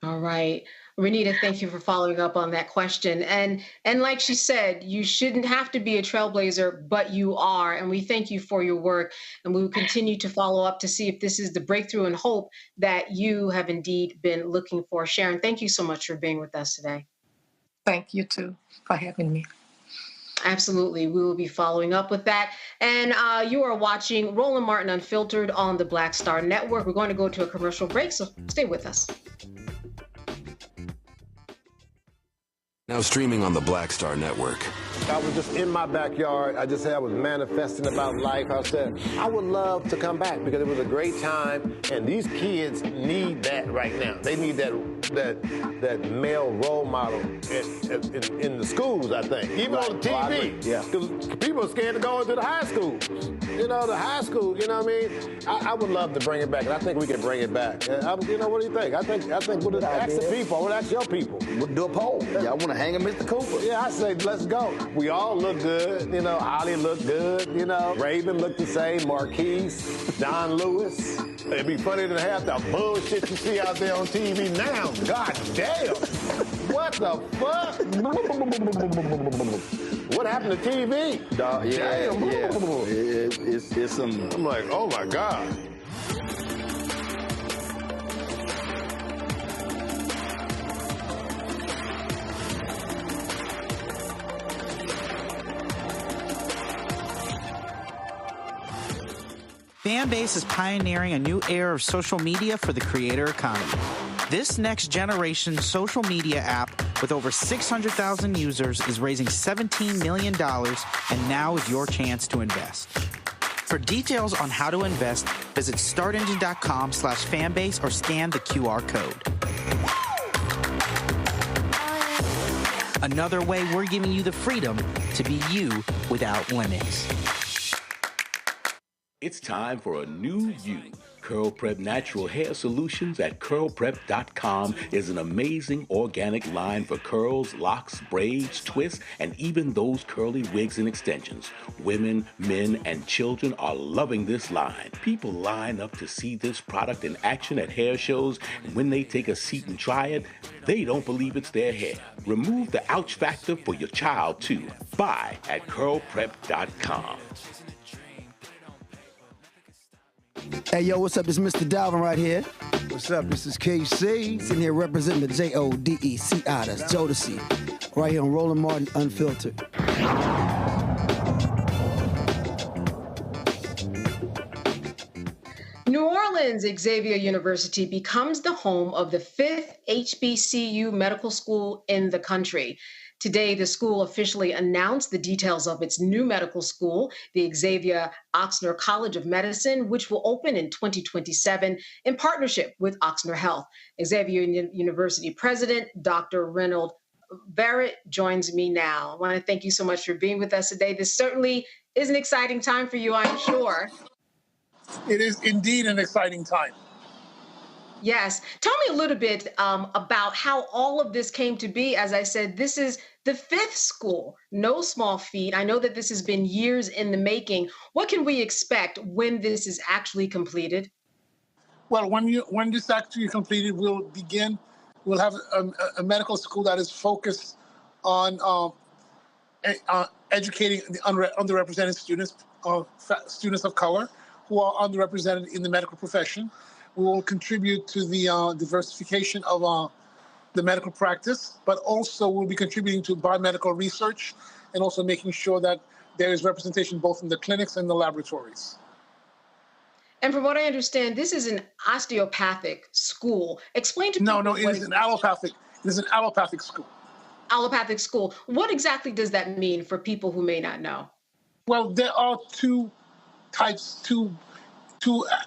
All right. Renita, thank you for following up on that question. And like she said, you shouldn't have to be a trailblazer, but you are. And we thank you for your work. And we will continue to follow up to see if this is the breakthrough and hope that you have indeed been looking for. Sharon, thank you so much for being with us today. Thank you, too, for having me. Absolutely. We will be following up with that. And you are watching Roland Martin Unfiltered on the Black Star Network. We're going to go to a commercial break, so stay with us. Now streaming on the Black Star Network. I was just in my backyard. I was manifesting about life. I said, I would love to come back because it was a great time, and these kids need that right now. They need that male role model in the schools, I think. Even on the TV. Yeah. Because people are scared to go into the high schools. You know, the high school, you know what I mean? I would love to bring it back, and I think we can bring it back. What do you think? I think we'll ask the people. I want to ask your people. We'll do a poll. Y'all want to hang a Mr. Cooper? Yeah, I say let's go. We all look good. You know, Holly looked good. You know, Raven looked the same. Marquise, Don Lewis. It'd be funny to have the bullshit you see out there on TV now. God damn. What the fuck? What happened to TV? Damn. It's some... I'm like, oh my God. Fanbase is pioneering a new era of social media for the creator economy. This next generation social media app with over 600,000 users is raising $17 million, and now is your chance to invest. For details on how to invest, visit startengine.com/fanbase or scan the QR code. Another way we're giving you the freedom to be you without limits. It's time for a new you. Curl Prep Natural Hair Solutions at curlprep.com is an amazing organic line for curls, locks, braids, twists, and even those curly wigs and extensions. Women, men, and children are loving this line. People line up to see this product in action at hair shows, and when they take a seat and try it, they don't believe it's their hair. Remove the ouch factor for your child, too. Buy at curlprep.com. Hey, yo, what's up? It's Mr. Dalvin right here. What's up? This is KC. Sitting here representing the JODECI. That's Jodeci. Right here on Roland Martin Unfiltered. New Orleans Xavier University becomes the home of the 5th HBCU medical school in the country. Today, the school officially announced the details of its new medical school, the Xavier Ochsner College of Medicine, which will open in 2027 in partnership with Ochsner Health. Xavier University President Dr. Reynold Barrett joins me now. I want to thank you so much for being with us today. This certainly is an exciting time for you, I'm sure. It is indeed an exciting time. Yes. Tell me a little bit about how all of this came to be. As I said, this is the 5th school, no small feat. I know that this has been years in the making. What can we expect when this is actually completed? Well, when this is actually completed, we'll have a medical school that is focused on educating the underrepresented students of color who are underrepresented in the medical profession. We will contribute to the diversification of the medical practice, but also we'll be contributing to biomedical research and also making sure that there is representation both in the clinics and the laboratories. And from what I understand, this is an osteopathic school. Explain to people. No, it is an allopathic. It is an allopathic school. Allopathic school. What exactly does that mean for people who may not know? Well, there are two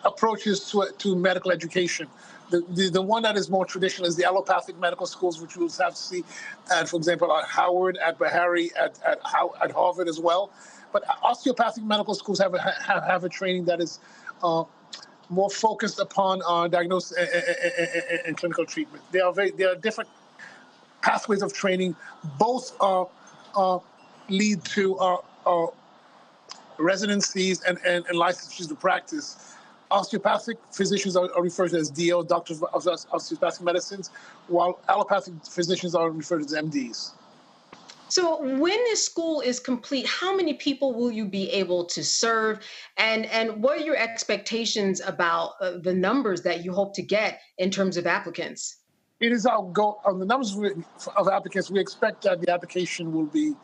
approaches to medical education. The one that is more traditional is the allopathic medical schools, which we will have to see, for example, at Howard, at Bahari, at Harvard as well. But osteopathic medical schools have a training that is more focused upon diagnosis and clinical treatment. There are different pathways of training. Both lead to residencies and licenses to practice. Osteopathic physicians are referred to as DO, doctors of osteopathic medicines, while allopathic physicians are referred to as MDs. So when this school is complete, how many people will you be able to serve? And what are your expectations about the numbers that you hope to get in terms of applicants? It is our goal. On the numbers of applicants, we expect that the application will be,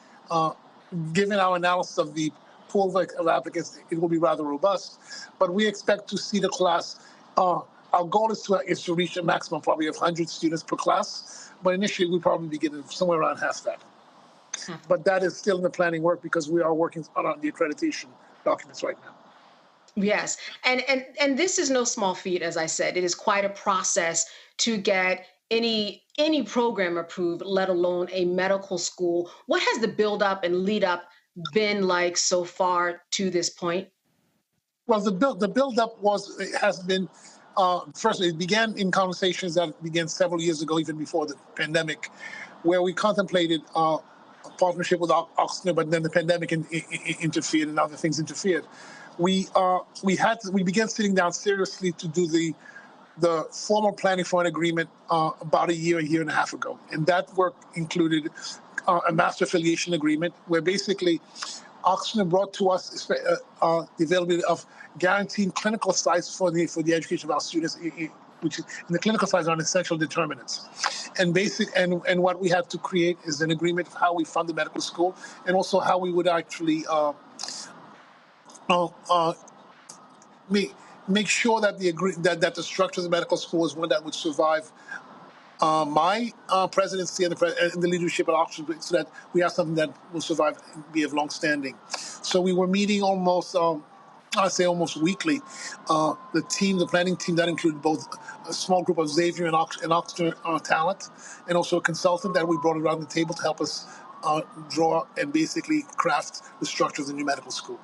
given our analysis of the pool of applicants, it will be rather robust. But we expect to see the class. Our goal is to reach a maximum probably of 100 students per class. But initially, we'll probably be getting somewhere around half that. But that is still in the planning work because we are working on the accreditation documents right now. Yes, and this is no small feat, as I said. It is quite a process to get any program approved, let alone a medical school. What has the build up and lead up been like so far to this point? Well, the build up has been first. It began in conversations that began several years ago, even before the pandemic, where we contemplated a partnership with Oxford, but then the pandemic interfered and other things interfered. We began sitting down seriously to do the formal planning for an agreement about a year and a half ago. And that work included a master affiliation agreement where basically Oxford brought to us the availability of guaranteeing clinical sites for the education of our students, which in the clinical sites are essential determinants. And and what we have to create is an agreement of how we fund the medical school and also how we would actually make sure that the structure of the medical school is one that would survive my presidency and the leadership at Oxford, so that we have something that will survive and be of long standing. So we were meeting almost, I'd say almost weekly. The planning team, that included both a small group of Xavier and Oxford talent, and also a consultant that we brought around the table to help us draw and basically craft the structure of the new medical school.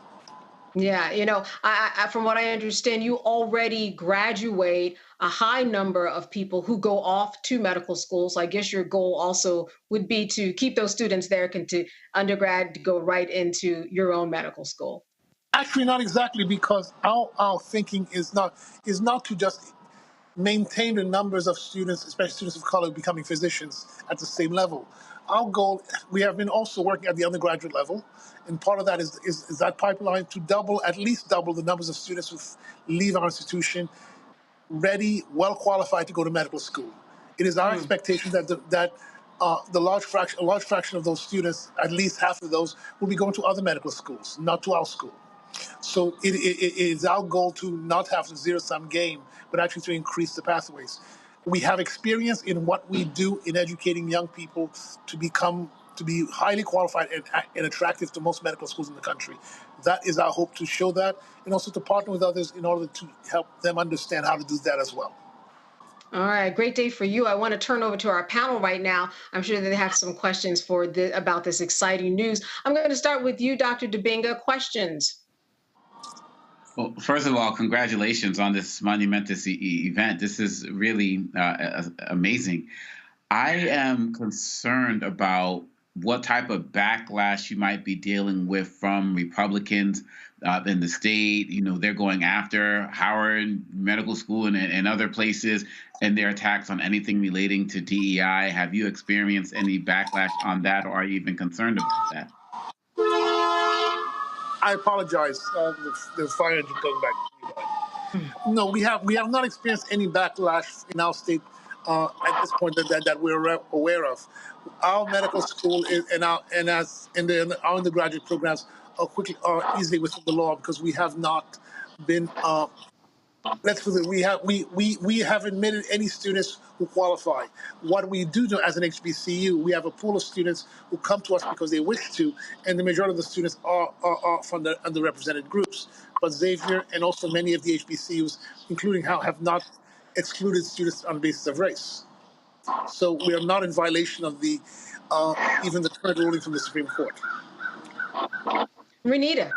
Yeah, I from what I understand, you already graduate a high number of people who go off to medical school. So I guess your goal also would be to keep those students there, to undergrad, to go right into your own medical school. Actually, not exactly, because our thinking is not to just maintain the numbers of students, especially students of color, becoming physicians at the same level. Our goal, we have been also working at the undergraduate level, and part of that is that pipeline to at least double the numbers of students who leave our institution ready, well qualified to go to medical school. It is our expectation that a large fraction of those students, at least half of those, will be going to other medical schools, not to our school. So it is our goal to not have a zero-sum game, but actually to increase the pathways. We have experience in what we do in educating young people to be highly qualified and attractive to most medical schools in the country. That is our hope, to show that, and also to partner with others in order to help them understand how to do that as well. All right, great day for you. I want to turn over to our panel right now. I'm sure that they have some questions about this exciting news. I'm going to start with you, Dr. Dybinga. Questions? Well, first of all, congratulations on this monumentous event. This is really amazing. I am concerned about what type of backlash you might be dealing with from Republicans in the state. They're going after Howard Medical School and other places, and their attacks on anything relating to DEI. Have you experienced any backlash on that, or are you even concerned about that? I apologize. The fire engine coming back. No, we have not experienced any backlash in our state at this point that we're aware of. Our medical school our undergraduate programs are easily within the law, because we have not been let's put it, we have admitted any students who qualify. What we do as an HBCU, we have a pool of students who come to us because they wish to, and the majority of the students are from the underrepresented groups. But Xavier and also many of the HBCUs, including Howe, have not excluded students on the basis of race. So we are not in violation of the even the current ruling from the Supreme Court. Renita.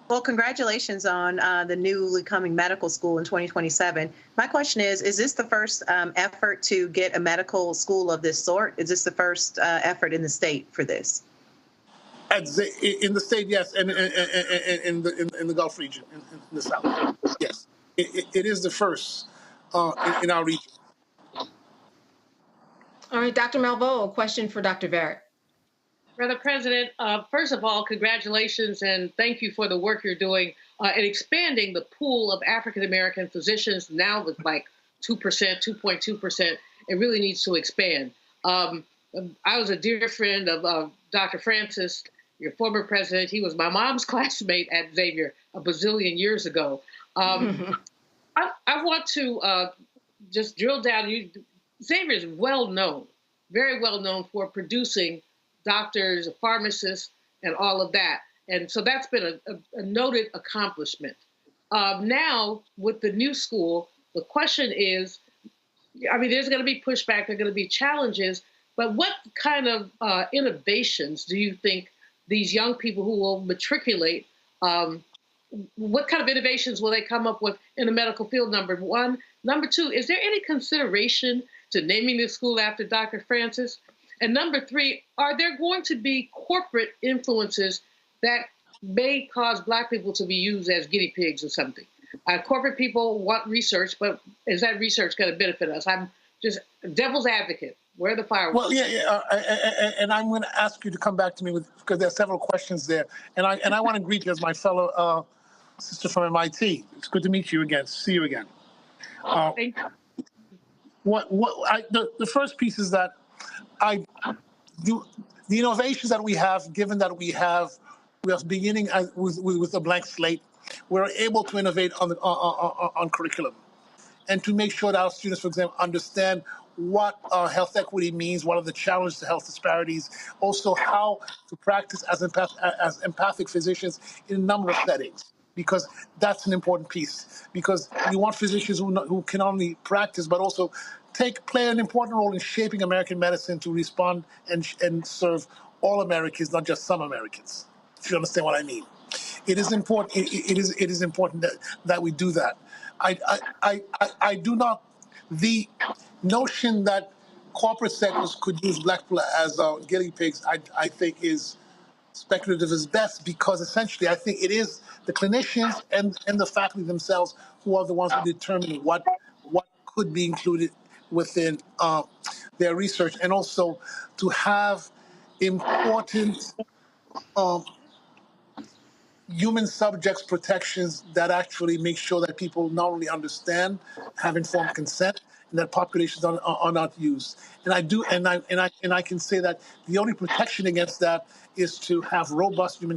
Well, congratulations on the newly coming medical school in 2027. My question is this the first effort to get a medical school of this sort? Is this the first effort in the state for this? In the state, yes, and in the Gulf region, in the South, yes. It is the first in our region. All right, Dr. Malveaux, a question for Dr. Verrick. Brother President, first of all, congratulations and thank you for the work you're doing in expanding the pool of African-American physicians now with like 2%, 2.2%. It really needs to expand. I was a dear friend of Dr. Francis, your former president. He was my mom's classmate at Xavier a bazillion years ago. I want to just drill down. Xavier is well known, very well known for producing doctors, pharmacists, and all of that. And so that's been a noted accomplishment. Now, with the new school, the question is, I mean, there's going to be pushback, there are going to be challenges, but what kind of innovations do you think these young people who will matriculate, what kind of innovations will they come up with in the medical field, number one? Number two, is there any consideration to naming this school after Dr. Francis? And number three, are there going to be corporate influences that may cause Black people to be used as guinea pigs or something? Corporate people want research, but is that research going to benefit us? I'm just devil's advocate. Where are the fireworks? Well, and I'm going to ask you to come back to me because there are several questions there, and I want to greet you as my fellow sister from MIT. It's good to meet you again. See you again. Thank you. The first piece is that the innovations that we have, given that we are beginning with a blank slate, we're able to innovate on curriculum and to make sure that our students, for example, understand what health equity means, what are the challenges to health disparities, also how to practice as empathic physicians in a number of settings, because that's an important piece. Because you want physicians who can not only practice, but also play an important role in shaping American medicine to respond and serve all Americans, not just some Americans. If you understand what I mean, it is important. It is important that we do that. I do not. The notion that corporate sectors could use Black people as guinea pigs, I think, is speculative as best, because essentially I think it is the clinicians and the faculty themselves who are the ones who determine what could be included within their research, and also to have important human subjects protections that actually make sure that people not only understand, have informed consent, and that populations are not used. And I can say that the only protection against that is to have robust human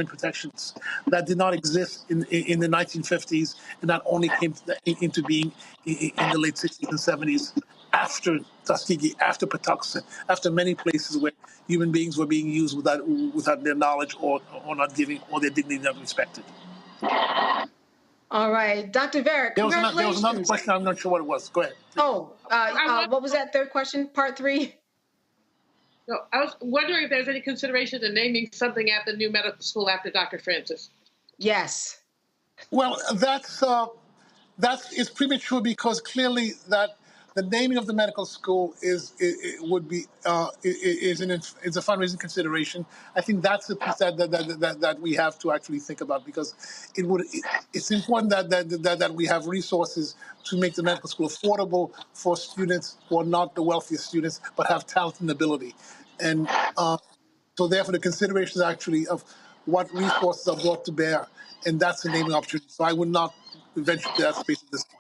protections that did not exist in the 1950s, and that only came into being in the late 60s and 70s after Tuskegee, after Patuxent, after many places where human beings were being used without their knowledge or not giving or their dignity not respected. All right, Dr. Verrick, congratulations. There was another question. I'm not sure what it was. Go ahead. Oh, what was that third question? Part three? No, I was wondering if there's any consideration to naming something at the new medical school after Dr. Francis. Yes. Well, that's premature, because clearly that the naming of the medical school is a fundraising consideration. I think that's the piece that we have to actually think about, because it's important that we have resources to make the medical school affordable for students who are not the wealthiest students but have talent and ability, and so therefore the considerations actually of what resources are brought to bear, and that's the naming opportunity. So I would not venture to that space at this point.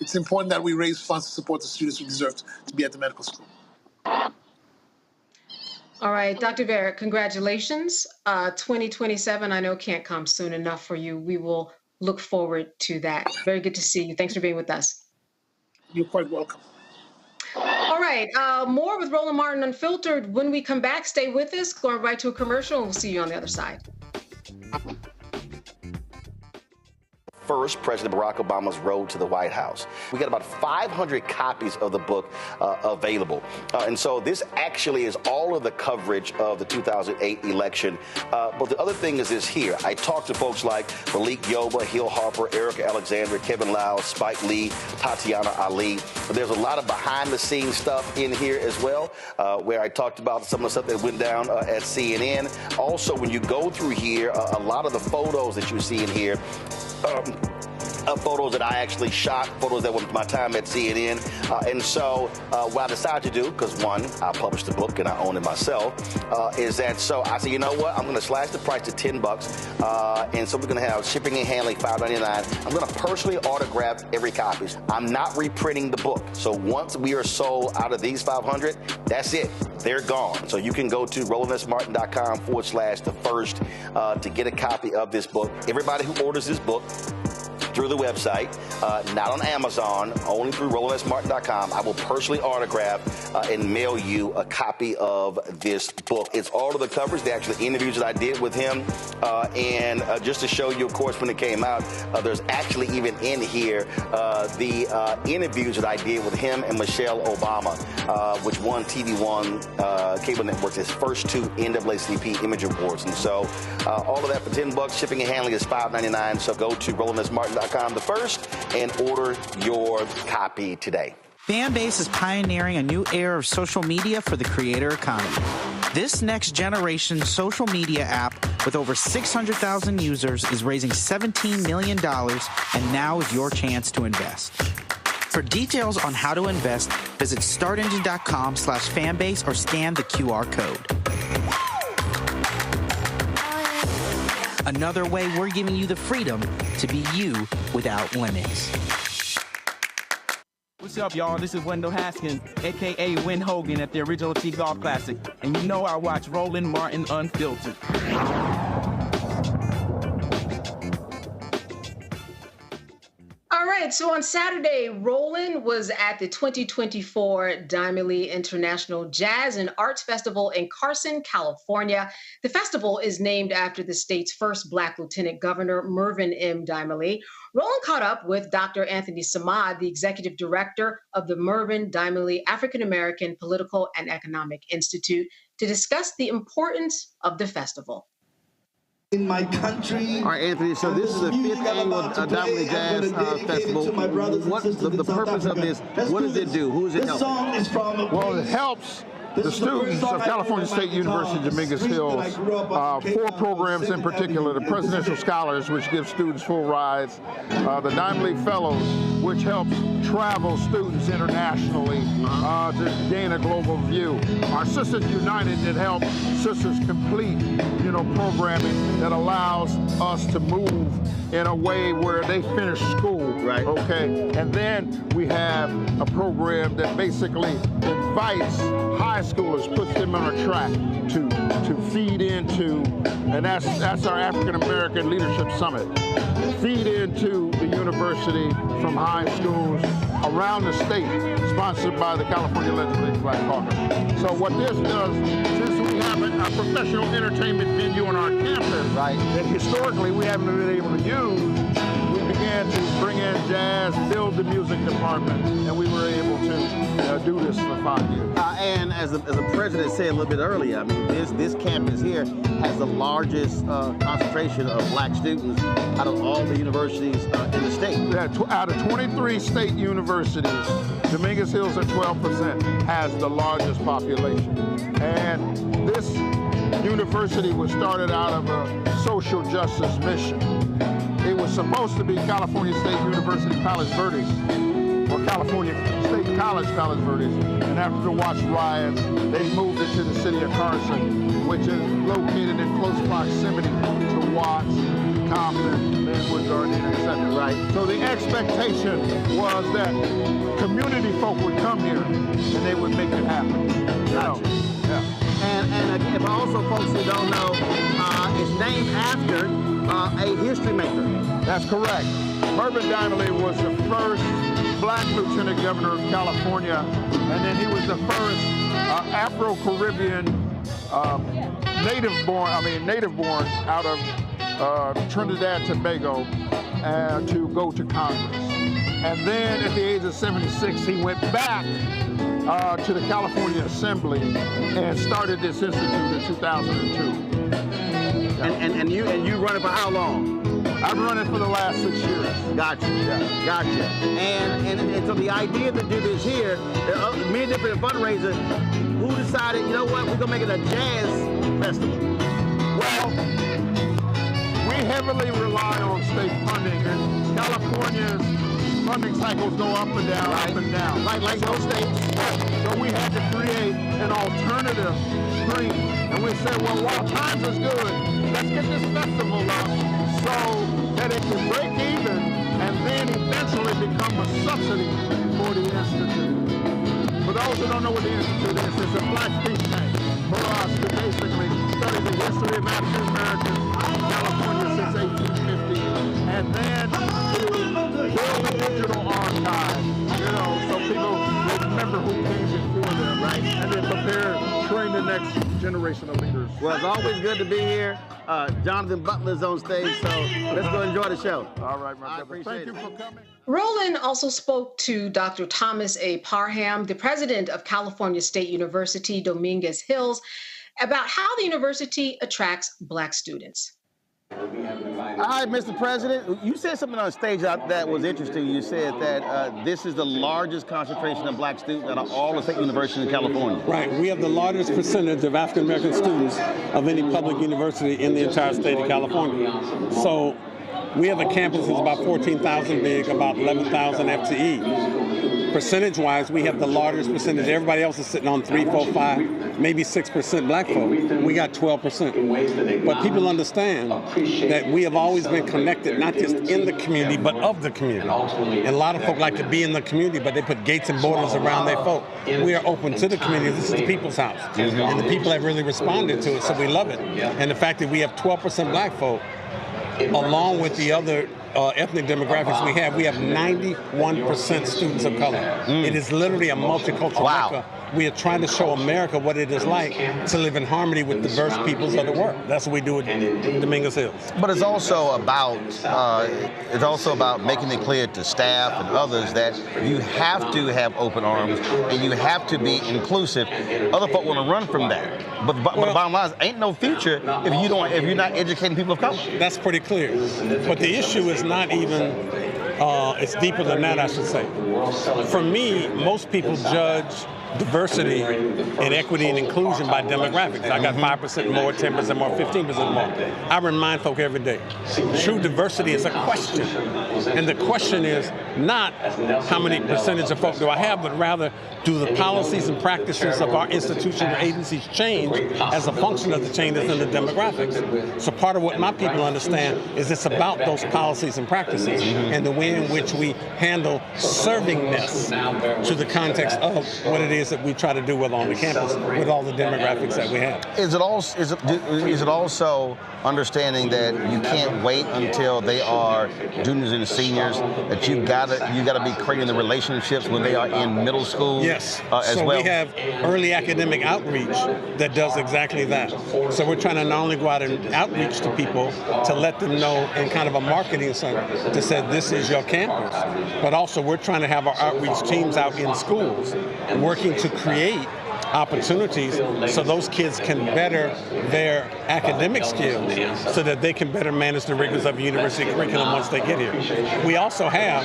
It's important that we raise funds to support the students who deserve to be at the medical school. All right, Dr. Verrick, congratulations. 2027, I know can't come soon enough for you. We will look forward to that. Very good to see you. Thanks for being with us. You're quite welcome. All right, more with Roland Martin Unfiltered. When we come back, stay with us. Going right to a commercial, and we'll see you on the other side. First, President Barack Obama's road to the White House. We got about 500 copies of the book available. And so this actually is all of the coverage of the 2008 election. But the other thing is this here. I talked to folks like Malik Yoba, Hill Harper, Erica Alexander, Kevin Lau, Spike Lee, Tatiana Ali. But there's a lot of behind-the-scenes stuff in here as well, where I talked about some of the stuff that went down at CNN. Also, when you go through here, a lot of the photos that you see in here, photos that I actually shot, photos that were my time at CNN. And so what I decided to do, because one, I published the book and I own it myself, is that so I said, you know what, I'm going to slash the price to $10. And so we're going to have shipping and handling $5.99. I'm going to personally autograph every copy. I'm not reprinting the book. So once we are sold out of these 500, that's it. They're gone. So you can go to RolandSMartin.com/the-first to get a copy of this book. Everybody who orders this book through the website, not on Amazon, only through RolandSMartin.com, I will personally autograph and mail you a copy of this book. It's all of the coverage, the actual interviews that I did with him. And just to show you, of course, when it came out, there's actually even in here the interviews that I did with him and Michelle Obama, which won TV One Cable Network's his first 2 NAACP Image Awards. And so all of that for $10. Shipping and handling is $5.99. So go to RolandSMartin.com the first and order your copy today. Fanbase is pioneering a new era of social media for the creator economy. This next generation social media app with over 600,000 users is raising $17 million, and now is your chance to invest. For details on how to invest, visit startengine.com/fanbase or scan the QR code. Another way we're giving you the freedom to be you without limits. What's up, y'all? This is Wendell Haskins, a.k.a. Win Hogan at the Original T Golf Classic. And you know I watch Roland Martin Unfiltered. All right, so on Saturday, Roland was at the 2024 Dymally International Jazz and Arts Festival in Carson, California. The festival is named after the state's first Black Lieutenant Governor, Mervyn M. Dymally. Roland caught up with Dr. Anthony Samad, the executive director of the Mervyn Dymally African American Political and Economic Institute, to discuss the importance of the festival. In my country. All right, Anthony, so this is the 5th annual Dymally Jazz Festival. What's the purpose of this? What does it do? Who does it help? Well, it helps the students of California State University, Dominguez Hills, 4 programs in particular: the Presidential Scholars, which gives students full rides, the Dymally Fellows, which helps travel students internationally to gain a global view. Our Sisters United that help sisters complete, programming that allows us to move in a way where they finish school. Right. Okay. And then we have a program that basically invites high schoolers, puts them on a track to feed into, and that's our African American Leadership Summit. Feed into the university from high schools around the state, sponsored by the California Legislative Black Caucus. So what this does, since we have a professional entertainment venue on our campus, right, that historically we haven't been able to use, we began to bring in jazz, build the music department, and we were able to do this for 5 years. And as the president said a little bit earlier, I mean, this campus here has the largest concentration of Black students out of all the universities in the state. Yeah, out of 23 state universities, Dominguez Hills at 12% has the largest population. And this university was started out of a social justice mission. It was supposed to be California State University Palos Verdes, or California State College Palos Verdes, and after the Watts riots, they moved it to the city of Carson, which is located in close proximity to Watts, Compton, Linwood Gardner, etc. Right. So the expectation was that community folk would come here and they would make it happen. Gotcha. Yeah. And if also folks who don't know, it's named after a history maker. That's correct. Mervyn Dymally was the first black lieutenant governor of California, and then he was the first Afro-Caribbean native-born out of Trinidad and Tobago to go to Congress. And then at the age of 76, he went back to the California Assembly and started this institute in 2002. And you run it for how long? I've run it for the last 6 years. Gotcha. Yeah. Gotcha. And so the idea to do this here, many different fundraisers, who decided, you know what, we're gonna make it a jazz festival? Well, we heavily rely on state funding, and California's funding cycles go up and down, up and down. Like those states. So we had to create an alternative stream. And we said, well, while times is good, let's get this festival up so that it can break even and then eventually become a subsidy for the Institute. For those who don't know what the Institute is, it's a black think tank for us to basically study the history of African Americans in California since 1850, and then to build a digital archive, you know, so people remember who came before them, right? And then train the next generation of leaders. Well, it's always good to be here. Jonathan Butler's on stage, so let's go enjoy the show. All right, my brother. Thank you for coming. Roland also spoke to Dr. Thomas A. Parham, the president of California State University, Dominguez Hills, about how the university attracts Black students. All right, Mr. President, you said something on stage that was interesting. You said that this is the largest concentration of Black students out of all the state universities in California. Right. We have the largest percentage of African American students of any public university in the entire state of California. So we have a campus that's about 14,000 big, about 11,000 FTE. Percentage-wise, we have the largest percentage. Everybody else is sitting on 3, 4, 5, maybe 6% Black folk. We got 12%. But people understand that we have always been connected, not just in the community, but of the community. And a lot of folk like to be in the community, but they put gates and borders around their folk. We are open to the community. This is the people's house. And the people have really responded to it, so we love it. And the fact that we have 12% Black folk, along with the other ethnic demographics we have 91% students of color. It is literally a multicultural Mecca. We are trying to show America what it is like to live in harmony with diverse peoples of the world. That's what we do at Dominguez Hills. But it's also about making it clear to staff and others that you have to have open arms and you have to be inclusive. Other folk want to run from that. But the bottom line is, ain't no future if you're not educating people of color. That's pretty clear. But the issue is not even. It's deeper than that, I should say. For me, most people judge diversity and equity and inclusion by demographics. I got 5% more, 10% more, 15% more. I remind folk every day, true diversity is a question. And the question is not how many percentage of folk do I have, but rather do the policies and practices of our institutions and agencies change as a function of the changes in the demographics. So part of what my people understand is it's about those policies and practices and the way in which we handle servingness to the context of what it is that we try to do well on the campus with all the demographics that we have. Is it also understanding that you can't wait until they are juniors and seniors, that you gotta be creating the relationships when they are in middle school? Yes. As so well. We have early academic outreach that does exactly that. So we're trying to not only go out and outreach to people to let them know in kind of a marketing center to say this is your campus, but also we're trying to have our outreach teams out in schools working to create opportunities so those kids can better their academic skills so that they can better manage the rigors of a university curriculum once they get here. We also have,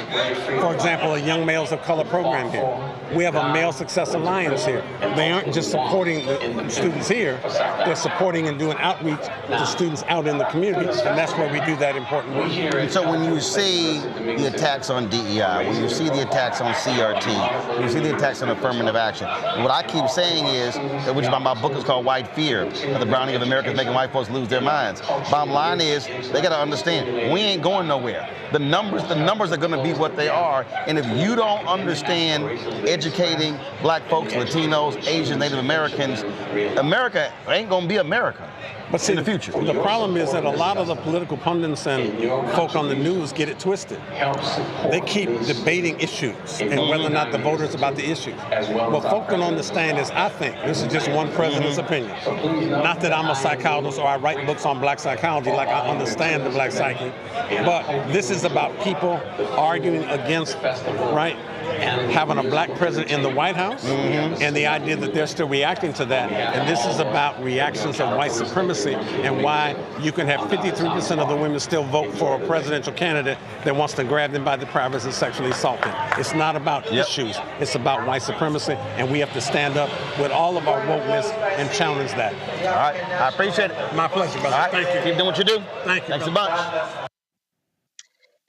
for example, a Young Males of Color program here. We have a Male Success Alliance here. They aren't just supporting the students here, they're supporting and doing outreach to students out in the community, and that's where we do that important work. So when you see the attacks on DEI, when you see the attacks on CRT, when you see the attacks on affirmative action, what I keep saying is, which my book is called White Fear, the browning of Americans making white folks lose their minds. Bottom line is, they got to understand, we ain't going nowhere. The numbers are going to be what they are, and if you don't understand educating Black folks, Latinos, Asians, Native Americans, America ain't going to be America. But see, in the future. The problem is that a lot of the political pundits and folk on the news get it twisted. They keep debating issues and whether or not the voters about the issues. What folk don't understand is, I think, this is just one president's opinion. Not that I'm a psychologist or I write books on black psychology like I understand the black psyche, but this is about people arguing against, right, having a black president in the White House and the idea that they're still reacting to that. And this is about reactions of white supremacy and why you can have 53% of the women still vote for a presidential candidate that wants to grab them by the privates and sexually assault them. It's not about issues. It's about white supremacy, and we have to stand up with all of our wokeness and challenge that. All right. I appreciate it. My pleasure, brother. All right. Thank you. Keep doing what you do. Thank you. Thanks a bunch.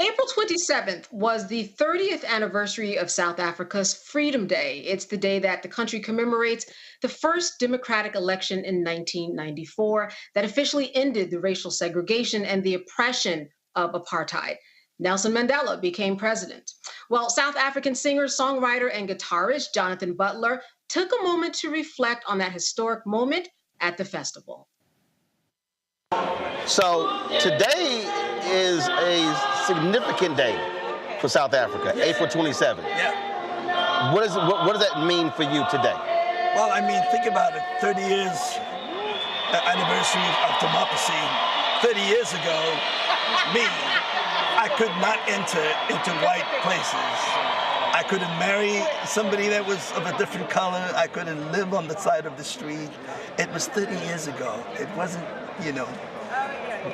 April 27th was the 30th anniversary of South Africa's Freedom Day. It's the day that the country commemorates the first democratic election in 1994 that officially ended the racial segregation and the oppression of apartheid. Nelson Mandela became president. Well, South African singer, songwriter, and guitarist Jonathan Butler took a moment to reflect on that historic moment at the festival. So today is a significant day for South Africa, April 27th. Yeah. What does that mean for you today? Well, I mean, think about it. 30 years anniversary of democracy. 30 years ago, I could not enter into white places. I couldn't marry somebody that was of a different color. I couldn't live on the side of the street. It was 30 years ago. It wasn't,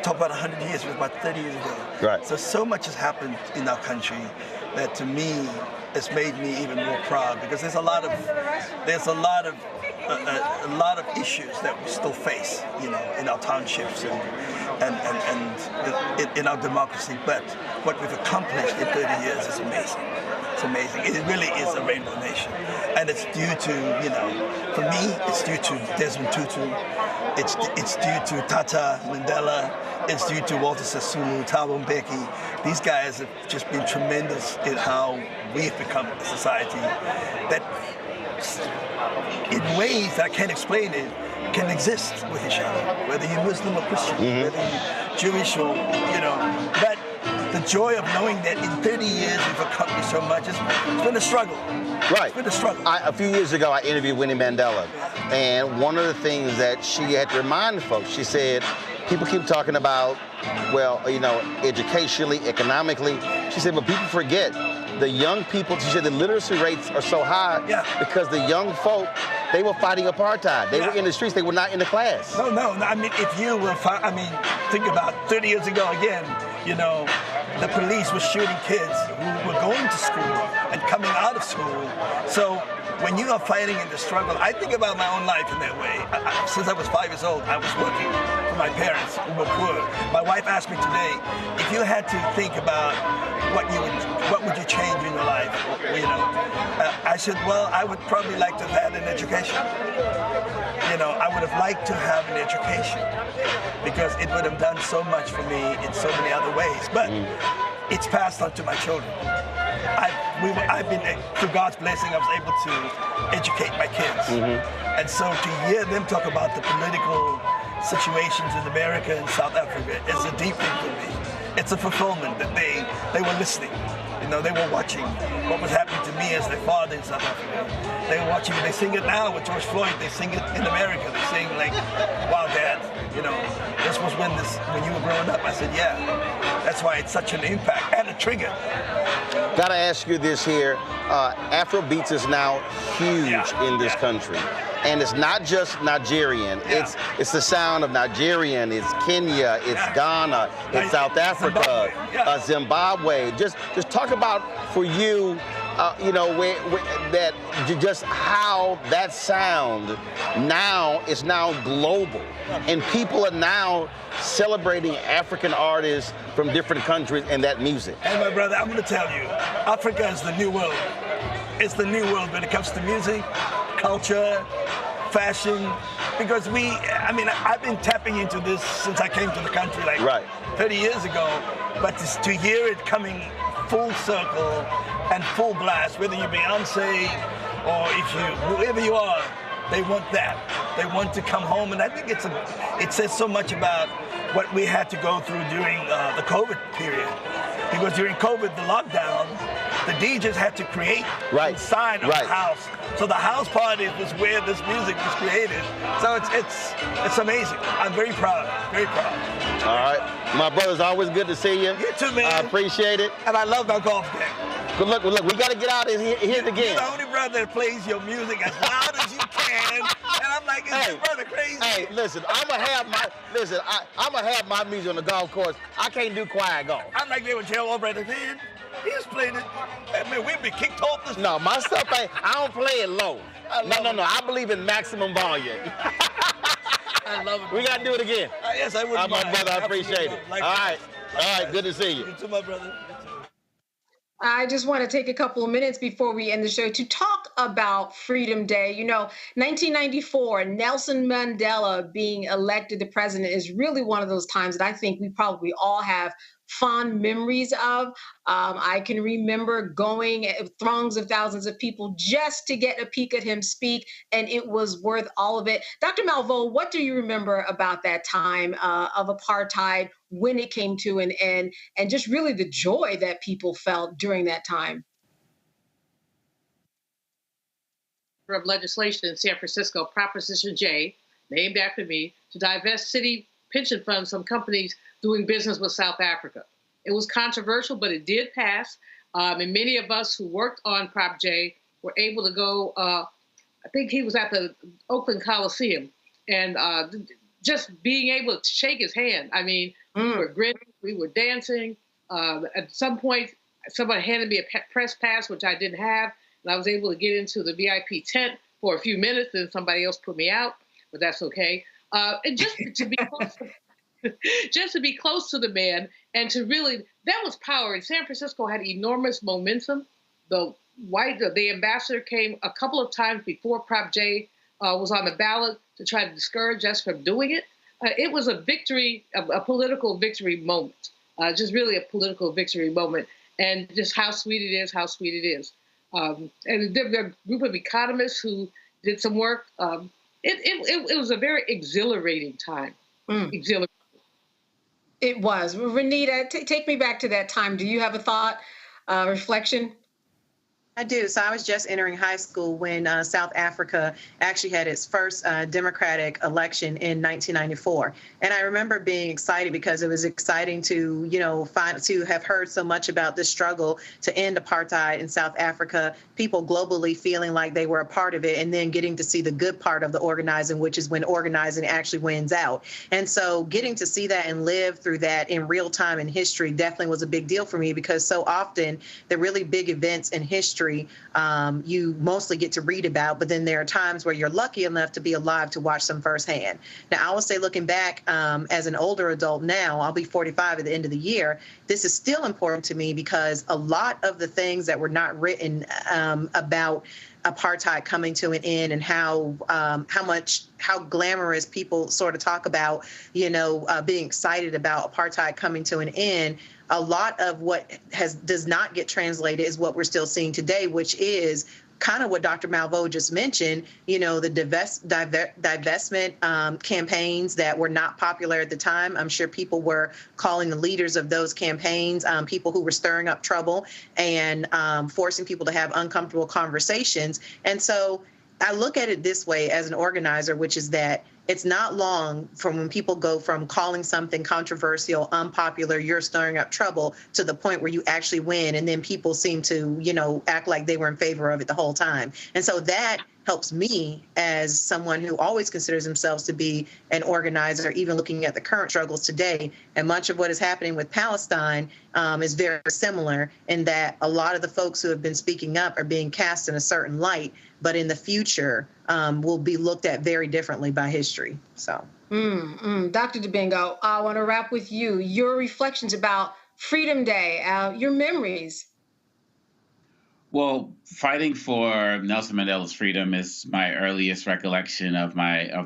talk about 100 years, it was about 30 years ago. Right. So much has happened in our country that to me has made me even more proud, because there's a lot of issues that we still face, in our townships and in our democracy. But what we've accomplished in 30 years is amazing. It's amazing. It really is a rainbow nation. And it's due to, for me, it's due to Desmond Tutu. It's due to Tata Mandela. It's due to Walter Sisulu, Thabo Mbeki. These guys have just been tremendous in how we've become a society that, in ways that I can't explain it, can exist with each other, whether you're Muslim or Christian, whether you're Jewish or, but the joy of knowing that in 30 years we've accomplished so much, it's been a struggle. Right. It's been a struggle. A few years ago, I interviewed Winnie Mandela, and one of the things that she had to remind folks, she said, people keep talking about, educationally, economically. She said, but people forget the young people. She said the literacy rates are so high because the young folk, they were fighting apartheid. They were in the streets. They were not in the class. No. I mean, if you were, think about 30 years ago again, the police were shooting kids who were going to school and coming out of school. So when you are fighting in the struggle, I think about my own life in that way. Since I was 5 years old, I was working for my parents who were poor. My wife asked me today, if you had to think about what would you change in your life? I said, well, I would probably like to have had an education. I would have liked to have an education because it would have done so much for me in so many other ways. But it's passed on to my children. I've been, through God's blessing, I was able to educate my kids. And so to hear them talk about the political situations in America and South Africa is a deep thing for me. It's a fulfillment that they were listening. They were watching what was happening to me as their father in South Africa. They were watching it. They sing it now with George Floyd. They sing it in America. They sing like, wow, Dad, this was when you were growing up. I said, yeah. That's why it's such an impact and a trigger. Gotta ask you this here. Afrobeats is now huge in this country. And it's not just Nigerian. It's the sound of Nigerian. It's Kenya. It's Ghana. It's South Africa. Zimbabwe. Just talk about for you, just how that sound is now global, and people are now celebrating African artists from different countries and that music. Hey, my brother, I'm going to tell you, Africa is the new world. It's the new world when it comes to music, culture, fashion, because I've been tapping into this since I came to the country 30 years ago, but to hear it coming full circle and full blast, whether you're Beyonce or whoever you are, They want that. They want to come home, and I think it says so much about what we had to go through during the COVID period. Because during COVID, the lockdown, the DJs had to create inside of the house. So the house party was where this music was created. So it's amazing. I'm very proud. Very proud. All right. My brother, it's always good to see you. You too, man. I appreciate it. And I love my golf game. Good luck. We got to get out and hit it again. You're the only brother that plays your music as loud as you can. And I'm like, is your brother crazy? Hey, listen, I'm going to have my music on the golf course. I can't do quiet golf. I'm like they were Joe Albright, man. He's playing it. Man, we'd be kicked off this. No, my stuff ain't. I don't play it low. No. I believe in maximum volume. I love it. We got to do it again. Yes, I would. My brother, I appreciate it. All right. Good to see you. You too, my brother. I just want to take a couple of minutes before we end the show to talk about Freedom Day. You know, 1994, Nelson Mandela being elected the president is really one of those times that I think we probably all have fond memories of. I can remember going throngs of thousands of people just to get a peek at him speak, and it was worth all of it. Dr. Malveaux, what do you remember about that time of apartheid, when it came to an end, and just really the joy that people felt during that time? Of legislation in San Francisco, Proposition J, named after me, to divest city pension funds from companies doing business with South Africa. It was controversial, but it did pass. And many of us who worked on Prop J were able to go, I think he was at the Oakland Coliseum, and just being able to shake his hand. I mean, we were grinning, we were dancing. At some point, somebody handed me a press pass, which I didn't have, and I was able to get into the VIP tent for a few minutes, and somebody else put me out, but that's okay. And just to be close just to be close to the man, and to really, that was power. And San Francisco had enormous momentum. The ambassador came a couple of times before Prop J was on the ballot to try to discourage us from doing it. It was a victory, a political victory moment, just really a political victory moment, and just how sweet it is, and there were a group of economists who did some work. It was a very exhilarating time. Exhilarating. It was. Renita, take me back to that time. Do you have a thought, reflection? I do. So I was just entering high school when South Africa actually had its first democratic election in 1994. And I remember being excited because it was exciting to, to have heard so much about this struggle to end apartheid in South Africa, people globally feeling like they were a part of it, and then getting to see the good part of the organizing, which is when organizing actually wins out. And so getting to see that and live through that in real time in history definitely was a big deal for me, because so often the really big events in history you mostly get to read about, but then there are times where you're lucky enough to be alive to watch them firsthand. Now, I will say, looking back as an older adult now, I'll be 45 at the end of the year, this is still important to me because a lot of the things that were not written about apartheid coming to an end and how glamorous people sort of talk about, being excited about apartheid coming to an end. A lot of what does not get translated is what we're still seeing today, which is kind of what Dr. Malveaux just mentioned, the divestment campaigns that were not popular at the time. I'm sure people were calling the leaders of those campaigns people who were stirring up trouble and forcing people to have uncomfortable conversations. And so I look at it this way as an organizer, which is that it's not long from when people go from calling something controversial, unpopular, you're stirring up trouble, to the point where you actually win, and then people seem to, act like they were in favor of it the whole time. And so that helps me as someone who always considers themselves to be an organizer, even looking at the current struggles today. And much of what is happening with Palestine is very similar in that a lot of the folks who have been speaking up are being cast in a certain light, but in the future will be looked at very differently by history. So, Dr. Dibingo, I want to wrap with you. Your reflections about Freedom Day, your memories. Well, fighting for Nelson Mandela's freedom is my earliest recollection of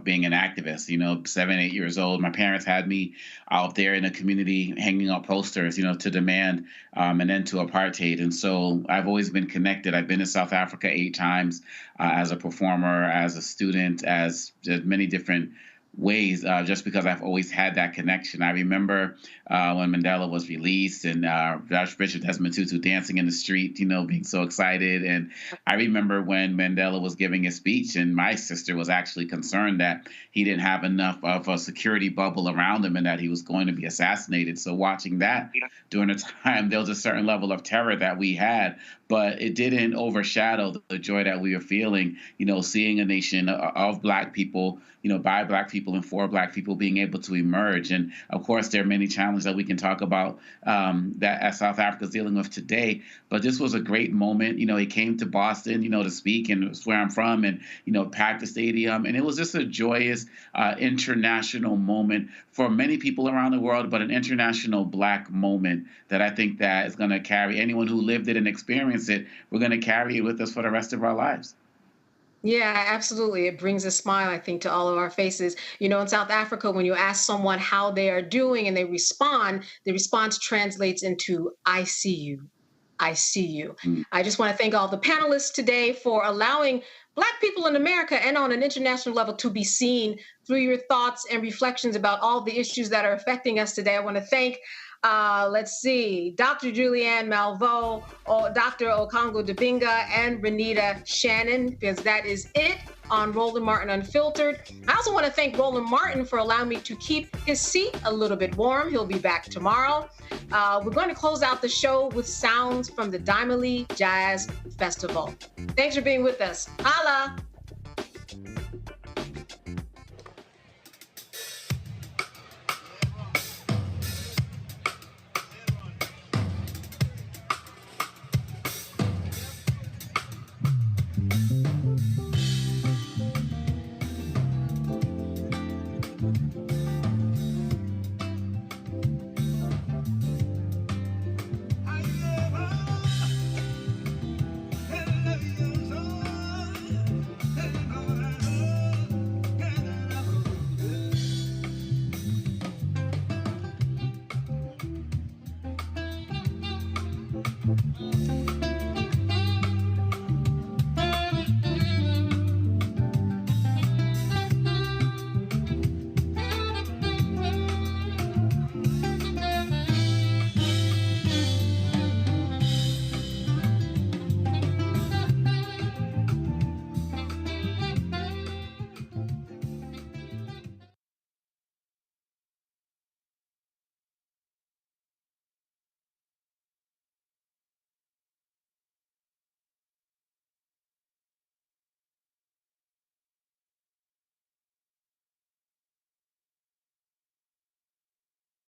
being an activist. 7, 8 years old, my parents had me out there in the community hanging up posters, to demand an end to apartheid. And so I've always been connected. I've been to South Africa 8 times as a performer, as a student, as many different ways, just because I've always had that connection. I remember when Mandela was released and Archbishop Desmond Tutu dancing in the street, being so excited. And I remember when Mandela was giving his speech and my sister was actually concerned that he didn't have enough of a security bubble around him and that he was going to be assassinated. So watching that during the time, there was a certain level of terror that we had, but it didn't overshadow the joy that we were feeling, seeing a nation of Black people, by Black people and for Black people being able to emerge. And of course, there are many challenges that we can talk about that as South Africa is dealing with today. But this was a great moment. He came to Boston, to speak, and it's where I'm from, and, packed the stadium. And it was just a joyous international moment for many people around the world, but an international Black moment that I think that is going to carry anyone who lived it and experienced it. We're going to carry it with us for the rest of our lives. Yeah, absolutely. It brings a smile, I think, to all of our faces. In South Africa, when you ask someone how they are doing and they respond, the response translates into, I see you. I see you. I just want to thank all the panelists today for allowing Black people in America and on an international level to be seen through your thoughts and reflections about all the issues that are affecting us today. I want to thank Dr. Julianne Malveaux, Dr. Okongo Dibinga, and Renita Shannon, because that is it on Roland Martin Unfiltered. I also want to thank Roland Martin for allowing me to keep his seat a little bit warm. He'll be back tomorrow. We're going to close out the show with sounds from the Dymally Jazz Festival. Thanks for being with us. Holla!